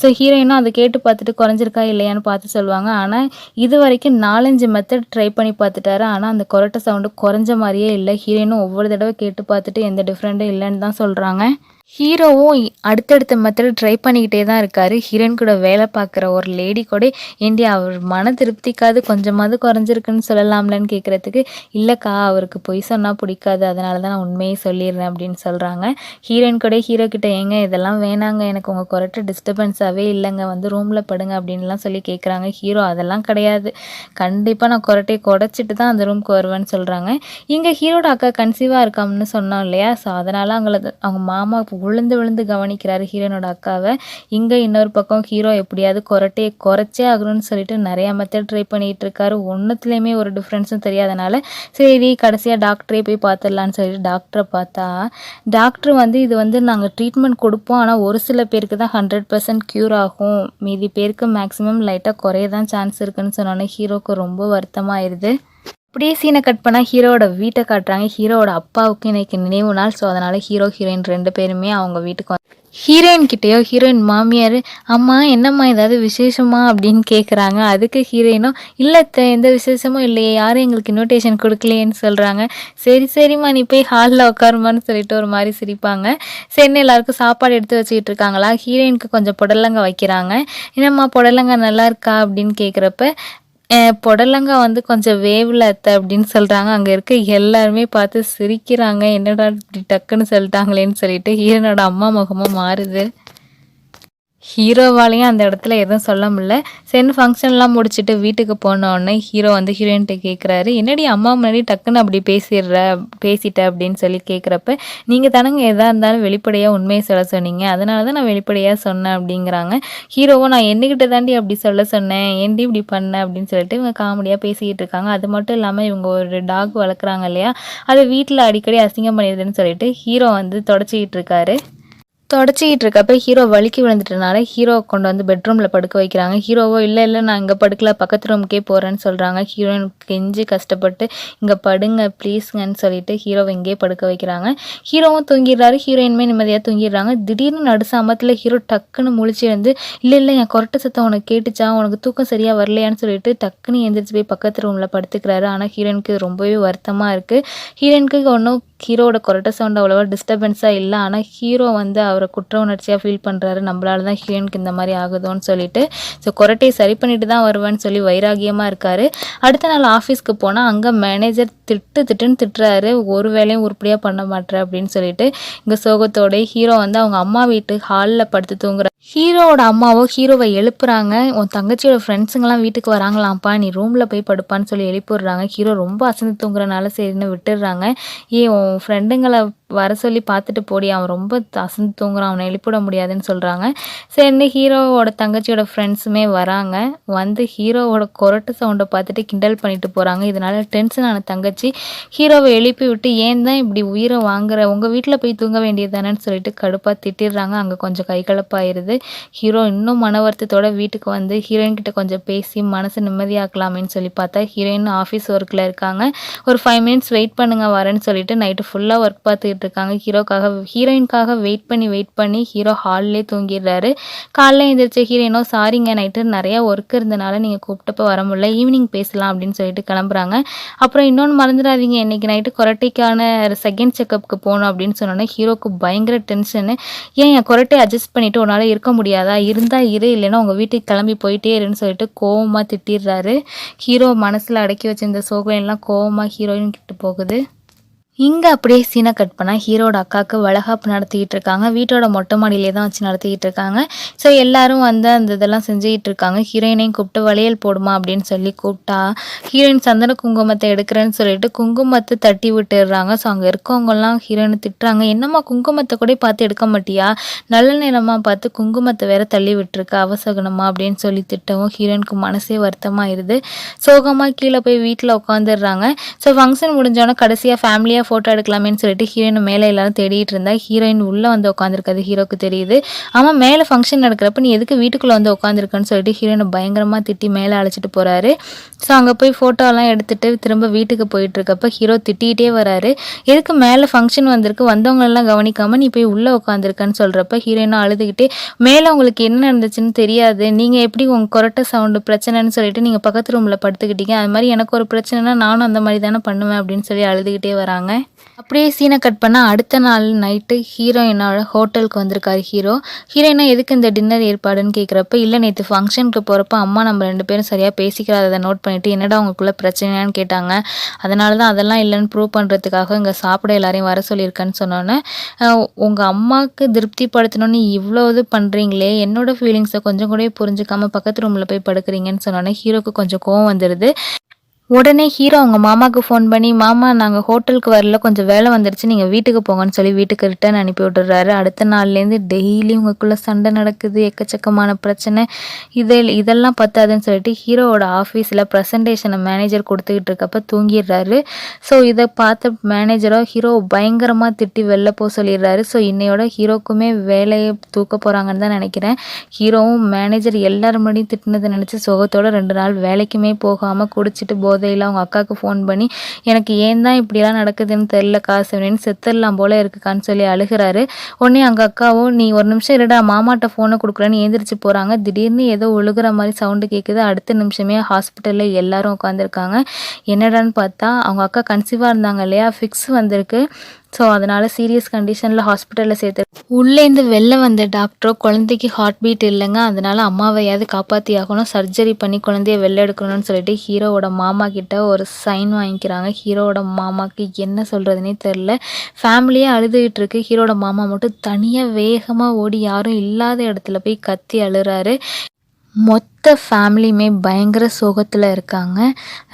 ஸோ ஹீரோயினும் அதை கேட்டு பார்த்துட்டு குறைஞ்சிருக்கா இல்லையான்னு பார்த்து சொல்லுவாங்க. ஆனால் இது வரைக்கும் 4-5 மெத்தட் ட்ரை பண்ணி பார்த்துட்டாரு. ஆனால் அந்த கொரட்டை சவுண்டு குறைஞ்ச மாதிரியே இல்லை. ஹீரோயினும் ஒவ்வொரு தடவை கேட்டு பார்த்துட்டு எந்த டிஃப்ரெண்ட்டும் இல்லைன்னு தான் சொல்கிறாங்க. ஹீரோவும் அடுத்தடுத்த மெத்தட் ட்ரை பண்ணிக்கிட்டே தான் இருக்காரு. ஹீரோயின் கூட வேலை பார்க்குற ஒரு லேடி கூட ஏண்டி அவர் மன திருப்திக்காவது கொஞ்சமாவது குறைஞ்சிருக்குன்னு சொல்லலாம்லன்னு கேட்குறதுக்கு, இல்லைக்கா அவருக்கு பொய் சொன்னால் பிடிக்காது, அதனால தான் நான் உண்மையை சொல்லிடுறேன் அப்படின்னு சொல்கிறாங்க. ஹீரோயின் கூட ஹீரோ கிட்ட ஏங்க இதெல்லாம் வேணாங்க, எனக்கு உங்கள் குரட்ட டிஸ்டர்பன்ஸாகவே இல்லைங்க, வந்து ரூமில் படுங்க அப்படின்லாம் சொல்லி கேட்குறாங்க. ஹீரோ அதெல்லாம் கிடையாது, கண்டிப்பாக நான் குரட்டையை குறைச்சிட்டு தான் அந்த ரூமுக்கு வருவேன்னு சொல்கிறாங்க. இங்கே ஹீரோட அக்கா கன்சீவாக இருக்காம்னு சொன்னோம் இல்லையா, ஸோ அதனால் அவங்க மாமா விழுந்து விழுந்து கவனிக்கிறாரு ஹீரோனோட அக்காவை. இங்கே இன்னொரு பக்கம் ஹீரோ எப்படியாவது குரட்டையை குறைச்சே ஆகணும்னு சொல்லிட்டு நிறையா மெத்தட் ட்ரை பண்ணிகிட்டு இருக்காரு. ஒன்றுத்துலேயுமே ஒரு டிஃப்ரென்ஸும் தெரியாதனால சரி கடைசியாக டாக்டரே போய் பார்த்துடலான்னு சொல்லிட்டு டாக்டரை பார்த்தா, டாக்டர் வந்து இது வந்து நாங்கள் ட்ரீட்மெண்ட் கொடுப்போம், ஆனால் ஒரு சில பேருக்கு தான் 100% க்யூர் ஆகும், மீதி பேருக்கு மேக்ஸிமம் லைட்டாக குறைய தான் சான்ஸ் இருக்குன்னு சொன்னோன்னே ஹீரோக்கு ரொம்ப வருத்தமாயிருது. அப்படியே சீனை கட் பண்ணால் ஹீரோவோட வீட்டை காட்டுறாங்க. ஹீரோவோட அப்பாவுக்கு இன்னைக்கு நினைவு நாள். ஸோ அதனால் ஹீரோ ஹீரோயின் 2 பேருமே அவங்க வீட்டுக்கு ஹீரோயின் கிட்டேயோ ஹீரோயின் மாமியார், அம்மா என்னம்மா ஏதாவது விசேஷமா அப்படின்னு கேட்குறாங்க. அதுக்கு ஹீரோயினும் இல்லை எந்த விசேஷமும் இல்லையே, யாரும் எங்களுக்கு இன்விடேஷன் கொடுக்கலையேன்னு சொல்கிறாங்க. சரிம்மா நீ போய் ஹாலில் உட்காருமான்னு சொல்லிட்டு ஒரு மாதிரி சிரிப்பாங்க. சரின்னு எல்லாருக்கும் சாப்பாடு எடுத்து வச்சுக்கிட்டு இருக்காங்களா. ஹீரோயினுக்கு கொஞ்சம் புடலங்காய் வைக்கிறாங்க. என்னம்மா புடலங்காய் நல்லா இருக்கா அப்படின்னு கேட்குறப்ப, புடலங்காய் வந்து கொஞ்சம் வேவல அத்தை அப்படின்னு சொல்கிறாங்க. அங்கே இருக்க எல்லாருமே பார்த்து சிரிக்கிறாங்க. என்னடா இப்படி டக்குன்னு சொல்லிட்டாங்களேன்னு சொல்லிட்டு ஹீரோனோட அம்மா முகமும் மாறுது. ஹீரோவாலையும் அந்த இடத்துல எதுவும் சொல்ல முடியல. சரி ஃபங்க்ஷன்லாம் முடிச்சுட்டு வீட்டுக்கு போனோடனே ஹீரோ வந்து ஹீரோயின்கிட்ட கேட்குறாரு, என்னடி அம்மா முன்னாடி டக்குன்னு அப்படி பேசிட்ட அப்படின்னு சொல்லி கேட்குறப்ப, நீங்கள் தானங்க எதாக இருந்தாலும் வெளிப்படையாக உண்மையை சொல்ல சொன்னீங்க, அதனால தான் நான் வெளிப்படையாக சொன்னேன் அப்படிங்கிறாங்க. ஹீரோவும் நான் என்னகிட்ட தாண்டி அப்படி சொல்ல சொன்னேன், ஏன்டி இப்படி பண்ணேன் அப்படின்னு சொல்லிட்டு இவங்க காமெடியாக பேசிக்கிட்டு இருக்காங்க. அது மட்டும் இல்லாமல் இவங்க ஒரு டாக் வளர்க்குறாங்க இல்லையா, அதை வீட்டில் அடிக்கடி அசிங்கம் பண்ணிடுதுன்னு சொல்லிட்டு ஹீரோ வந்து தொடச்சிக்கிட்டு இருக்காரு. தொடச்சிக்கிட்டு இருக்கப்ப ஹீரோ வலிக்கு விழுந்துட்டனால ஹீரோவை கொண்டு வந்து பெட்ரூமில் படுக்க வைக்கிறாங்க. ஹீரோவோ இல்லை நான் இங்கே படுக்கல, பக்கத்து ரூமுக்கே போகிறேன்னு சொல்கிறாங்க. ஹீரோயின் கெஞ்சி கஷ்டப்பட்டு இங்கே படுங்க ப்ளீஸ்ங்கன்னு சொல்லிட்டு ஹீரோவை இங்கேயே படுக்க வைக்கிறாங்க. ஹீரோவும் தூங்கிடுறாரு, ஹீரோயினுமே நிம்மதியாக தூங்கிடுறாங்க. திடீர்னு நடுசாமத்தில் ஹீரோ டக்குன்னு முழிச்சு வந்து, இல்லை என் கொரட்டை சத்தம் உனக்கு கேட்டுச்சா, உனக்கு தூக்கம் சரியாக வரலையான்னு சொல்லிட்டு டக்குன்னு எந்திரிச்சு போய் பக்கத்து ரூமில் படுத்துக்கிறாரு. ஆனால் ஹீரோயினுக்கு ரொம்பவே வருத்தமாக இருக்குது. ஹீரோயினுக்கு ஒன்றும் ஹீரோவோட கொரட்டை சவுண்ட் அவ்வளோவா டிஸ்டர்பன்ஸாக இல்லை, ஆனால் ஹீரோ வந்து அவரை குற்ற உணர்ச்சியாக ஃபீல் பண்ணுறாரு, நம்மளால தான் ஹீரோயினுக்கு இந்த மாதிரி ஆகுதோன்னு சொல்லிட்டு. ஸோ கொரட்டையை சரி பண்ணிட்டு தான் வருவேன்னு சொல்லி வைராகியமாக இருக்கார். அடுத்த நாள் ஆஃபீஸ்க்கு போனால் அங்கே மேனேஜர் திட்டுன்னு திட்டுறாரு, ஒரு வேலையும் உருப்படியாக பண்ண மாட்டேற அப்படின்னு சொல்லிட்டு. இங்கே சோகத்தோட ஹீரோ வந்து அவங்க அம்மா வீட்டு ஹாலில் படுத்து தூங்குறாரு. ஹீரோவோட அம்மாவோ ஹீரோவை எழுப்புறாங்க, உன் தங்கச்சியோட ஃப்ரெண்ட்ஸுங்கெல்லாம் வீட்டுக்கு வராங்களாம்ப்பா, நீ ரூமில் போய் படுப்பான்னு சொல்லி எழுப்பிடுறாங்க. ஹீரோ ரொம்ப அசந்து தூங்குறனால சரின்னு விட்டுடுறாங்க. உன் ஃப்ரெண்டுங்களை வர சொல்லி பார்த்துட்டு போடி, அவன் ரொம்ப அசந்து தூங்குறான், அவனை எழுப்பிட முடியாதுன்னு சொல்கிறாங்க. சரின்னு ஹீரோவோட தங்கச்சியோட ஃப்ரெண்ட்ஸுமே வராங்க. வந்து ஹீரோவோட கொரட்டு சவுண்டை பார்த்துட்டு கிண்டல் பண்ணிட்டு போகிறாங்க. இதனால் டென்ஷனான தங்கச்சி ஹீரோவை எழுப்பி விட்டு, ஏன் தான் இப்படி உயிரை வாங்குற, உங்கள் வீட்டில் போய் தூங்க வேண்டியது தானேன்னு சொல்லிட்டு கடுப்பாக திட்டிடுறாங்க. அங்கே கொஞ்சம் கைகலப்பாயிருது. ஹீரோ இன்னும் மன வருத்தத்தோட வீட்டுக்கு வந்து ஹீரோயின் கிட்ட கொஞ்சம் பேசி மனசு நிம்மதியாக்கலாமேன்னு சொல்லி பார்த்தா, ஹீரோயின் ஆஃபீஸ் ஒர்க்கில் இருக்காங்க. ஒரு 5 மினிட்ஸ் வெயிட் பண்ணுங்க வரேன்னு சொல்லிட்டு நைட்டு ஃபுல்லாக ஒர்க் பார்த்துக்கிட்டு இருக்காங்க. ஹீரோயின்காக வெயிட் பண்ணி ஹீரோ ஹால்லே தூங்கிடுறாரு. காலைல எழுந்திரிச்ச ஹீரோயினோ, சாரிங்க நைட்டு நிறையா ஒர்க் இருந்தனால நீங்கள் கூப்பிட்டப்ப வர முடியல, ஈவினிங் பேசலாம் அப்படின்னு சொல்லிட்டு கிளம்புறாங்க. அப்புறம் இன்னொன்று மறந்துடாதீங்க, இன்றைக்கி நைட்டு கொரட்டைக்கான செகண்ட் செக்கப்புக்கு போகணும் அப்படின்னு சொன்னோன்னே ஹீரோக்கு பயங்கர டென்ஷனு. என் கொரட்டையை அட்ஜஸ்ட் பண்ணிவிட்டு உன்னால் இருக்க முடியாதா, இருந்தால் இல்லைன்னா உங்கள் வீட்டுக்கு கிளம்பி போயிட்டே இருன்னு சொல்லிட்டு கோவமாக திட்டிடுறாரு. ஹீரோ மனசில் அடக்கி வச்சிருந்த சோகம் எல்லாம் கோவமாக ஹீரோயின் கிட்ட போகுது. இங்கே அப்படியே சீனை கட் பண்ணால் ஹீரோட அக்காவுக்கு வளகாப்பு நடத்திக்கிட்டு இருக்காங்க. வீட்டோட மொட்டை மாடியிலே தான் வச்சு நடத்திக்கிட்டு இருக்காங்க. ஸோ எல்லோரும் வந்து அந்த இதெல்லாம் செஞ்சுக்கிட்டு இருக்காங்க. ஹீரோயினையும் கூப்பிட்டு வளையல் போடுமா அப்படின்னு சொல்லி கூப்பிட்டா, ஹீரோயின் சந்தன குங்குமத்தை எடுக்கிறேன்னு சொல்லிட்டு குங்குமத்தை தட்டி விட்டுடுறாங்க. ஸோ அங்கே இருக்கவங்கலாம் ஹீரோயினை திட்டுறாங்க, என்னம்மா குங்குமத்தை கூட பார்த்து எடுக்க மாட்டியா, நல்ல நேரமாக பார்த்து குங்குமத்தை வேற தள்ளி விட்டுருக்க, அவசகனமா அப்படின்னு சொல்லி திட்டவும் ஹீரோயினுக்கு மனசே வருத்தமாயிருது. சோகமாக கீழே போய் வீட்டில் உட்காந்துடுறாங்க. ஸோ ஃபங்க்ஷன் முடிஞ்சோன்னே கடைசியாக ஃபேமிலியாக ஃபோட்டோ எடுக்கலாமேன்னு சொல்லிட்டு ஹீரோயின் மேலே எல்லாரும் தேடிட்டு இருந்தா, ஹீரோயின் உள்ளே வந்து உட்காந்துருக்காது ஹீரோக்கு தெரியுது. ஆமாம் மேலே ஃபங்க்ஷன் நடக்கிறப்ப நீ எதுக்கு வீட்டுக்குள்ளே வந்து உட்காந்துருக்கன்னு சொல்லிட்டு ஹீரோயினை பயங்கரமாக திட்டி மேலே அழைச்சிட்டு போகிறாரு. ஸோ அங்கே போய் ஃபோட்டோலாம் எடுத்துகிட்டு திரும்ப வீட்டுக்கு போயிட்டுருக்கப்ப ஹீரோ திட்டிகிட்டே வராரு, எதுக்கு மேலே ஃபங்க்ஷன் வந்திருக்கு, வந்தவங்களெல்லாம் கவனிக்காமல் நீ போய் உள்ளே உட்காந்துருக்கன்னு சொல்கிறப்ப ஹீரோயினும் அழுதுகிட்டே, மேலே உங்களுக்கு என்ன நடந்துச்சுன்னு தெரியாது, நீங்கள் எப்படி உங்கள் கொரட்டை சவுண்டு பிரச்சனைன்னு சொல்லிட்டு நீங்கள் பக்கத்து ரூமில் படுத்துக்கிட்டீங்க, அது மாதிரி எனக்கு ஒரு பிரச்சனைனா நானும் அந்த மாதிரி தானே பண்ணுவேன் அப்படின்னு சொல்லி அழுதுகிட்டே வராங்க. இருக்காங்க. அப்படியே சீனை கட் பண்ணால் அடுத்த நாள் நைட்டு ஹீரோயினோட ஹோட்டலுக்கு வந்திருக்காரு ஹீரோயினா எதுக்கு இந்த டின்னர் ஏற்பாடுன்னு கேட்குறப்ப, இல்லை நேற்று ஃபங்க்ஷனுக்கு போகிறப்ப அம்மா நம்ம 2 பேரும் சரியாக பேசிக்கிறத நோட் பண்ணிவிட்டு என்னடா உங்களுக்குள்ளே பிரச்சனையான்னு கேட்டாங்க. அதனால தான் அதெல்லாம் இல்லைன்னு ப்ரூவ் பண்ணுறதுக்காக இங்கே சாப்பிட எல்லாரையும் வர சொல்லியிருக்கேன்னு சொன்னோன்னே, உங்கள் அம்மாவுக்கு திருப்திப்படுத்தணும்னு இவ்வளோ இது பண்ணுறீங்களே, என்னோட ஃபீலிங்ஸை கொஞ்சம் கூட புரிஞ்சுக்காமல் பக்கத்து ரூமில் போய் படுக்கிறீங்கன்னு சொன்னோன்னே ஹீரோக்கு கொஞ்சம் கோவம் வந்துடுது. உடனே ஹீரோ அவங்க மாமாவுக்கு ஃபோன் பண்ணி, மாமா நாங்கள் ஹோட்டலுக்கு வரல, கொஞ்சம் வேலை வந்துடுச்சு, நீங்கள் வீட்டுக்கு போங்கன்னு சொல்லி வீட்டுக்கு ரிட்டர்ன் அனுப்பி விட்டுறாரு. அடுத்த நாள்லேருந்து டெய்லி உங்களுக்குள்ளே சண்டை நடக்குது, எக்கச்சக்கமான பிரச்சனை. இதெல்லாம் பத்தாதுன்னு சொல்லிட்டு ஹீரோவோட ஆஃபீஸில் ப்ரெசன்டேஷனை மேனேஜர் கொடுத்துக்கிட்டு இருக்கப்ப தூங்கிடுறாரு. ஸோ இதை பார்த்த மேனேஜரோ ஹீரோ பயங்கரமாக திட்டி வெளில போக சொல்லிடுறாரு. ஸோ இன்னையோட ஹீரோக்குமே வேலையை தூக்க போகிறாங்கன்னு தான் நினைக்கிறேன். ஹீரோவும் மேனேஜர் எல்லாரும் முன்னாடியும் திட்டினதை நினச்சி சுகத்தோட 2 நாள் வேலைக்குமே போகாமல் குடிச்சிட்டு போதையில் அவங்க அக்காவுக்கு ஃபோன் பண்ணி, எனக்கு ஏன் தான் இப்படிலாம் நடக்குதுன்னு தெரில காசுன்னு செத்துடலாம் போல இருக்குக்கான்னு சொல்லி அழுகிறாரு. உடனே அங்கே அக்காவோ, நீ ஒரு நிமிஷம் இருடா மாமாட்ட ஃபோனை கொடுக்குறேன்னு ஏந்திரிச்சு போகிறாங்க. திடீர்னு ஏதோ ஒழுகுற மாதிரி சவுண்டு கேட்குது. அடுத்த நிமிஷமே ஹாஸ்பிட்டலில் எல்லாரும் உட்காந்துருக்காங்க. என்னடான்னு பார்த்தா அவங்க அக்கா கன்சீவாக இருந்தாங்க இல்லையா, ஃபிக்ஸ் வந்திருக்கு. ஸோ அதனால் சீரியஸ் கண்டிஷனில் ஹாஸ்பிட்டலில் சேர்த்து உள்ளேருந்து வெளில வந்த டாக்டரோ குழந்தைக்கு ஹார்ட் பீட் இல்லைங்க, அதனால் அம்மாவையாவது காப்பாற்றி ஆகணும், சர்ஜரி பண்ணி குழந்தைய வெளில எடுக்கணும்னு சொல்லிட்டு ஹீரோவோட மாமா கிட்ட ஒரு சைன் வாங்கிக்கிறாங்க. ஹீரோவோட மாமாவுக்கு என்ன சொல்கிறதுனே தெரில. ஃபேமிலியே அழுதுகிட்டு இருக்கு. ஹீரோட மாமா மட்டும் தனியாக வேகமாக ஓடி யாரும் இல்லாத இடத்துல போய் கத்தி அழுறாரு. மொத்த ஃபேமிலியுமே பயங்கர சோகத்தில் இருக்காங்க.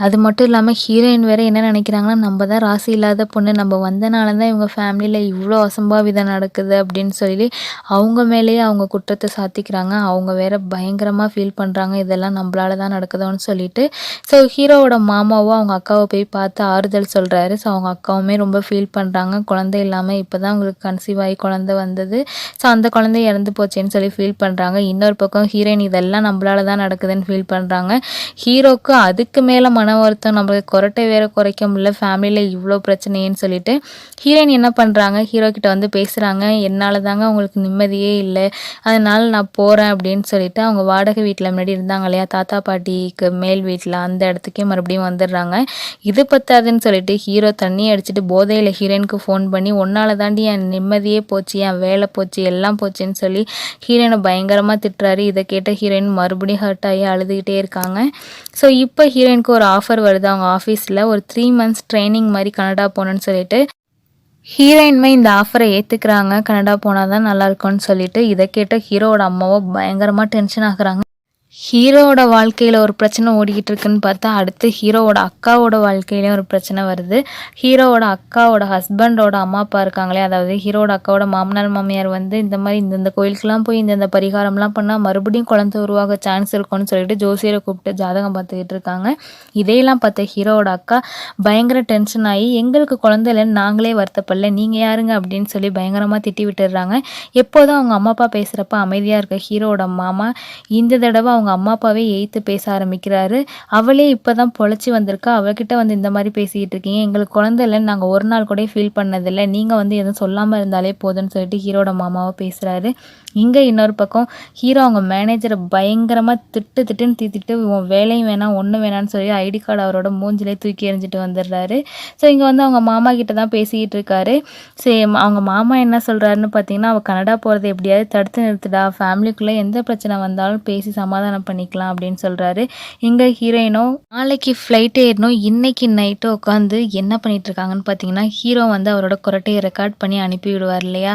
அது மட்டும் இல்லாமல் ஹீரோயின் வேறு என்ன நினைக்கிறாங்கன்னா, நம்ம தான் ராசி இல்லாத பொண்ணு, நம்ம வந்தனால தான் இவங்க ஃபேமிலியில் இவ்வளோ அசம்பாவிதம் நடக்குது அப்படின்னு சொல்லி அவங்க மேலேயே அவங்க குற்றத்தை சாத்திக்கிறாங்க. அவங்க வேறு பயங்கரமாக ஃபீல் பண்ணுறாங்க, இதெல்லாம் நம்மளால தான் நடக்குதோன்னு சொல்லிட்டு. ஸோ ஹீரோவோட மாமாவோ அவங்க அக்காவை போய் பார்த்து ஆறுதல் சொல்கிறாரு. ஸோ அவங்க அக்காவுமே ரொம்ப ஃபீல் பண்ணுறாங்க. குழந்தை இல்லாமல் இப்போ தான் அவங்களுக்கு கன்சீவ் ஆகி குழந்தை வந்தது, ஸோ அந்த குழந்தை இறந்து போச்சேன்னு சொல்லி ஃபீல் பண்ணுறாங்க. இன்னொரு பக்கம் ஹீரோயின் இதெல்லாம் நம்மளால தான் நடக்குதுன்னு ஃபீல் பண்ணுறாங்க. ஹீரோக்கு அதுக்கு மேலே மன வருத்தம், நம்மளுக்கு கொரட்டை வேறு குறைக்க முடியல, ஃபேமிலியில் இவ்வளோ பிரச்சனைன்னு சொல்லிட்டு ஹீரோயின் என்ன பண்ணுறாங்க, ஹீரோ கிட்ட வந்து பேசுகிறாங்க. என்னால் தாங்க அவங்களுக்கு நிம்மதியே இல்லை, அதனால் நான் போகிறேன் அப்படின்னு சொல்லிட்டு அவங்க வாடகை வீட்டில் முன்னாடி இருந்தாங்க இல்லையா, தாத்தா பாட்டிக்கு மேல் வீட்டில், அந்த இடத்துக்கே மறுபடியும் வந்துடுறாங்க. இது பத்தாதுன்னு சொல்லிட்டு ஹீரோ தண்ணி அடிச்சுட்டு போதையில் ஹீரோயினுக்கு ஃபோன் பண்ணி, ஒன்னால் தாண்டி என் நிம்மதியே போச்சு, என் வேலை போச்சு, எல்லாம் போச்சுன்னு சொல்லி ஹீரோயினை பயங்கரமாக திட்டுறாரு. இதை கேட்ட ஹீரோயின் மறுபடியும் ஹர்ட் ஆகி அழுதுகிட்டே இருக்காங்க. ஸோ இப்போ ஹீரோயினுக்கு ஒரு ஆஃபர் வருது அவங்க ஆஃபீஸில், ஒரு 3 months ட்ரைனிங் மாதிரி கனடா போகணுன்னு சொல்லிட்டு. ஹீரோயின்மே இந்த ஆஃபரை ஏற்றுக்கிறாங்க, கனடா போனால் தான் நல்லாயிருக்கும்னு சொல்லிட்டு. இதை கேட்ட ஹீரோவோட அம்மாவோ பயங்கரமாக டென்ஷன் ஆகுறாங்க. ஹீரோவோட வாழ்க்கையில் ஒரு பிரச்சனை ஓடிக்கிட்டு இருக்குன்னு பார்த்தா அடுத்து ஹீரோவோட அக்காவோட வாழ்க்கையிலையும் ஒரு பிரச்சனை வருது. ஹீரோவோட அக்காவோட ஹஸ்பண்டோட அம்மா அப்பா இருக்காங்களே, அதாவது ஹீரோவோட அக்காவோட மாமனார் மாமியார் வந்து இந்த மாதிரி இந்த கோயிலுக்கெலாம் போய் இந்த பரிகாரம்லாம் பண்ணால் மறுபடியும் குழந்தை உருவாக சான்ஸ் இருக்கும்னு சொல்லிட்டு ஜோசியரை கூப்பிட்டு ஜாதகம் பார்த்துக்கிட்டு இருக்காங்க. இதையெல்லாம் பார்த்த ஹீரோவோட அக்கா பயங்கர டென்ஷன் ஆகி, எங்களுக்கு குழந்தை இல்லைன்னு நாங்களே வருத்தப்படல, நீங்கள் யாருங்க அப்படின்னு சொல்லி பயங்கரமாக திட்டி விட்டுடுறாங்க. எப்போதும் அவங்க அம்மா அப்பா பேசுகிறப்ப அமைதியாக இருக்க ஹீரோவோட மாமா இந்த தடவை அவங்க அம்மா அப்பாவே எய்த்து பேச ஆரம்பிக்கிறாரு. அவளே இப்போ தான் பொழைச்சி வந்திருக்கா, அவகிட்ட வந்து இந்த மாதிரி பேசிக்கிட்டு இருக்கீங்க, எங்களுக்கு குழந்தை இல்லைன்னு நாங்கள் ஒரு நாள் கூட ஃபீல் பண்ணதில்லை, நீங்கள் வந்து எதுவும் சொல்லாமல் இருந்தாலே போதும்னு சொல்லிட்டு ஹீரோட மாமாவை பேசுகிறாரு. இங்கே இன்னொரு பக்கம் ஹீரோ அவங்க மேனேஜரை பயங்கரமாக திட்டுன்னு தீத்திட்டு, உன் வேலையும் வேணாம் ஒன்றும் வேணான்னு சொல்லி ஐடி கார்டு அவரோட மூஞ்சிலே தூக்கி எறிஞ்சிட்டு வந்துடுறாரு. ஸோ இங்கே வந்து அவங்க மாமா கிட்ட தான் பேசிக்கிட்டு இருக்காரு. சேம் அவங்க மாமா என்ன சொல்கிறாருன்னு பார்த்தீங்கன்னா, அவள் கனடா போகிறது எப்படியாவது தடுத்து நிறுத்துடா, ஃபேமிலிக்குள்ளே எந்த பிரச்சனை வந்தாலும் பேசி சமாதானம் பண்ணிக்கலாம் அப்படின்னு சொல்கிறாரு. இங்கே ஹீரோயினோ நாளைக்கு ஃப்ளைட் ஏறணும், இன்னைக்கு நைட்டு உட்காந்து என்ன பண்ணிட்டு இருக்காங்கன்னு பார்த்தீங்கன்னா, ஹீரோ வந்து அவரோட கொரட்டையை ரெக்கார்ட் பண்ணி அனுப்பி விடுவார் இல்லையா,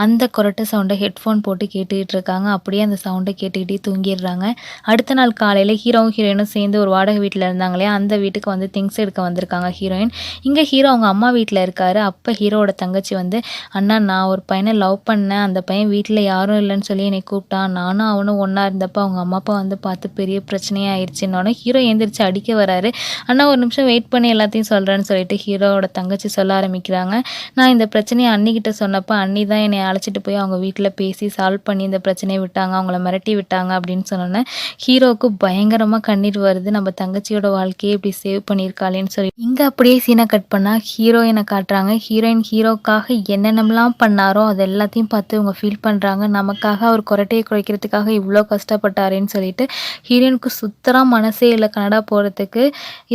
அந்த கொரட்டை சவுண்டை ஹெட்ஃபோன் போட்டு கேட்டுக்கிட்டு இருக்காங்க. அப்படியே அந்த சவுண்டை கேட்டுக்கிட்டே தூங்கிடுறாங்க. அடுத்த நாள் காலையில் ஹீரோவும் ஹீரோயினும் சேர்ந்து ஒரு வாடகை வீட்டில் இருந்தாங்க இல்லையா, அந்த வீட்டுக்கு வந்து திங்ஸ் எடுக்க வந்திருக்காங்க ஹீரோயின். இங்கே ஹீரோ அவங்க அம்மா வீட்டில் இருக்காரு. அப்போ ஹீரோவோட தங்கச்சி வந்து, அண்ணா நான் ஒரு பையனை லவ் பண்ணேன், அந்த பையன் வீட்டில் யாரும் இல்லைன்னு சொல்லி என்னை கூப்பிட்டான், நானும் அவனும் ஒன்றா இருந்தப்போ அவங்க அம்மா அப்பா வந்து பார்த்து பெரிய பிரச்சனையாக ஆயிடுச்சுன்னொன்னே ஹீரோ எந்திரிச்சு அடிக்க வராரு. அண்ணா ஒரு நிமிஷம் வெயிட் பண்ணி எல்லாத்தையும் சொல்கிறேன்னு சொல்லிட்டு ஹீரோவோட தங்கச்சி சொல்ல ஆரம்பிக்கிறாங்க. நான் இந்த பிரச்சனையை அண்ணிக்கிட்ட சொன்னப்போ அண்ணி தான் என்னை அழைச்சிட்டு போய் அவங்க வீட்டில் பேசி சால்வ் பண்ணி இந்த பிரச்சனையை விட்டாங்க, அவங்கள மிரட்டி விட்டாங்க அப்படின்னு சொன்னோன்னே ஹீரோவுக்கு பயங்கரமாக கண்ணீர் வருது. நம்ம தங்கச்சியோட வாழ்க்கையை இப்படி சேவ் பண்ணியிருக்காளேன்னு சொல்லி இங்கே அப்படியே சீனை கட் பண்ணால் ஹீரோயினை காட்டுறாங்க. ஹீரோயின் ஹீரோக்காக என்னென்னலாம் பண்ணாரோ அது எல்லாத்தையும் பார்த்து இவங்க ஃபீல் பண்ணுறாங்க. நமக்காக அவர் கொரட்டையை குறைக்கிறதுக்காக இவ்வளோ கஷ்டப்பட்டாரேன்னு சொல்லிட்டு சொல்லிட்டு ஹீரோயினுக்கு சுத்தரா மனசே இல்ல கனடா போறதுக்கு.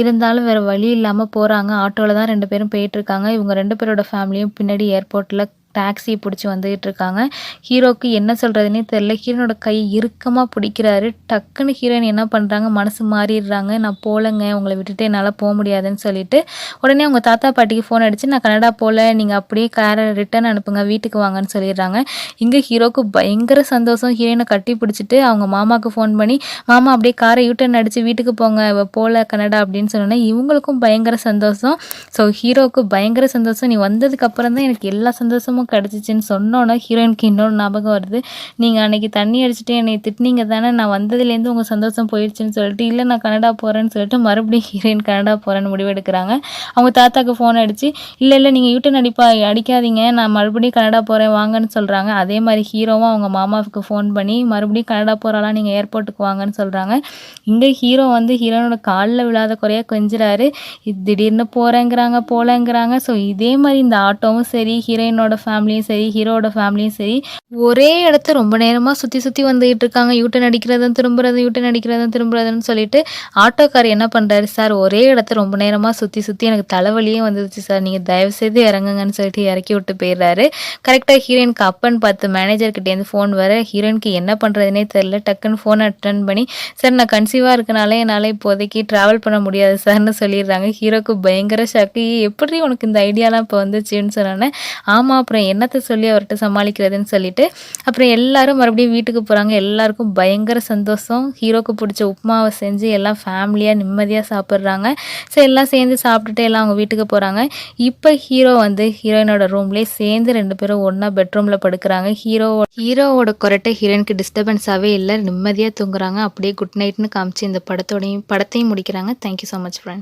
இருந்தாலும் வேற வழி இல்லாம போறாங்க. ஆட்டோல தான் 2 பேரும் போயிட்டுருக்காங்க. இவங்க 2 பேரோட ஃபேமிலியும் பின்னாடி ஏர்போர்ட்ல டாக்ஸி புடிச்சு வந்துகிட்டு இருக்காங்க. ஹீரோக்கு என்ன சொல்றதுன்னே தெரியல. ஹீரோயினோட கை இறுக்கமா பிடிக்கிறாரு. டக்குன்னு ஹீரோயின் என்ன பண்றாங்க, மனசு மாறிடுறாங்க. நான் போலங்க, உங்கள விட்டுட்டு என்னால முடியாதுன்னு சொல்லிட்டு, உடனே அவங்க தாத்தா பாட்டிக்கு ஃபோன் அடிச்சு, நான் கனடா போல, நீங்க அப்படியே கார ரிட்டர்ன் அனுப்புங்க, வீட்டுக்கு வாங்கன்னு சொல்லிடுறாங்க. இங்க ஹீரோக்கு பயங்கர சந்தோஷம். ஹீரோயின கட்டி பிடிச்சிட்டு அவங்க மாமாக்கு ஃபோன் பண்ணி, மாமா அப்படியே கார யூட்டர்ன் அடிச்சு வீட்டுக்கு போங்க, இவ போல கனடா அப்படின்னு சொன்னோனே இவங்களுக்கும் பயங்கர சந்தோஷம். ஸோ ஹீரோவுக்கு பயங்கர சந்தோஷம். நீ வந்ததுக்கு அப்புறம் தான் எனக்கு எல்லா சந்தோஷமும் கிடச்சிச்சின்னு சொன்னோன்னே ஹீரோயினுக்கு இன்னொரு ஞாபகம் வருது. நீங்கள் அன்னைக்கு தண்ணி அடிச்சுட்டு என்னை திட்டினீங்க தானே, நான் வந்ததுலேருந்து உங்கள் சந்தோஷம் போயிடுச்சுன்னு சொல்லிட்டு, இல்லை நான் கனடா போகிறேன்னு சொல்லிட்டு மறுபடியும் ஹீரோயின் கனடா போகிறேன்னு முடிவெடுக்கிறாங்க. அவங்க தாத்தாக்கு ஃபோன் அடித்து, இல்லை நீங்கள் யூட்டன் அடிக்காதீங்க, நான் மறுபடியும் கனடா போகிறேன் வாங்கன்னு சொல்கிறாங்க. அதே மாதிரி ஹீரோவும் அவங்க மாமாவுக்கு ஃபோன் பண்ணி மறுபடியும் கனடா போகிறாலாம், நீங்கள் ஏர்போர்ட்டுக்கு வாங்கன்னு சொல்கிறாங்க. இங்கே ஹீரோ வந்து ஹீரோனோட காலில் விழாத குறையாக கொஞ்சிறாரு. திடீர்னு போலங்கிறாங்க. ஸோ இதே மாதிரி இந்த ஆட்டோவும் சரி, ஹீரோயினோட ஃபேமிலியும் சரி, ஹீரோவோட ஃபேமிலியும் சரி, ஒரே இடத்த ரொம்ப நேரமாக சுற்றி வந்துகிட்டு இருக்காங்க. யூட்டன் அடிக்கிறதும் திரும்புறதுன்னு சொல்லிட்டு ஆட்டோக்கார் என்ன பண்ணுறாரு, சார் ஒரே இடத்த ரொம்ப நேரமாக சுற்றி எனக்கு தலைவலியே வந்துருச்சு சார், நீங்கள் தயவுசெய்து இறங்குங்கன்னு சொல்லிட்டு இறக்கி விட்டு போயிடுறாரு. கரெக்டாக ஹீரோயினுக்கு அப்பன்னு பார்த்து மேனேஜர்கிட்டேருந்து ஃபோன் வர, ஹீரோயினுக்கு என்ன பண்ணுறதுனே தெரில. டக்குன்னு ஃபோன் அட்டன் பண்ணி, சார் நான் கன்சீவாக இருக்கனால என்னால் இப்போதைக்கு ட்ராவல் பண்ண முடியாது சார்னு சொல்லிடுறாங்க. ஹீரோக்கு பயங்கர ஷாக்கு. எப்படி உனக்கு இந்த ஐடியாலாம் இப்போ வந்துச்சுன்னு சொன்னோன்னே, ஆமாம் அப்புறம் என்னத்தை சொல்லி அவர்கிட்ட சமாளிக்கிறதுன்னு சொல்லிட்டு அப்புறம் எல்லாரும் மறுபடியும் வீட்டுக்கு போகிறாங்க. எல்லாருக்கும் பயங்கர சந்தோஷம். ஹீரோக்கு பிடிச்ச உப்புமாவை செஞ்சு எல்லாம் ஃபேமிலியாக நிம்மதியாக சாப்பிட்றாங்க. ஸோ எல்லாம் சேர்ந்து சாப்பிட்டுட்டு எல்லாம் அவங்க வீட்டுக்கு போகிறாங்க. இப்போ ஹீரோ வந்து ஹீரோயினோட ரூம்லேயே சேர்ந்து 2 பேரும் ஒன்றா பெட்ரூமில் படுக்கிறாங்க. ஹீரோவோட கொரட்டை ஹீரோயினுக்கு டிஸ்டர்பன்ஸாகவே இல்லை, நிம்மதியாக தூங்குறாங்க. அப்படியே குட் நைட்னு காமிச்சு இந்த படத்தையும் முடிக்கிறாங்க. Thank you so much friend.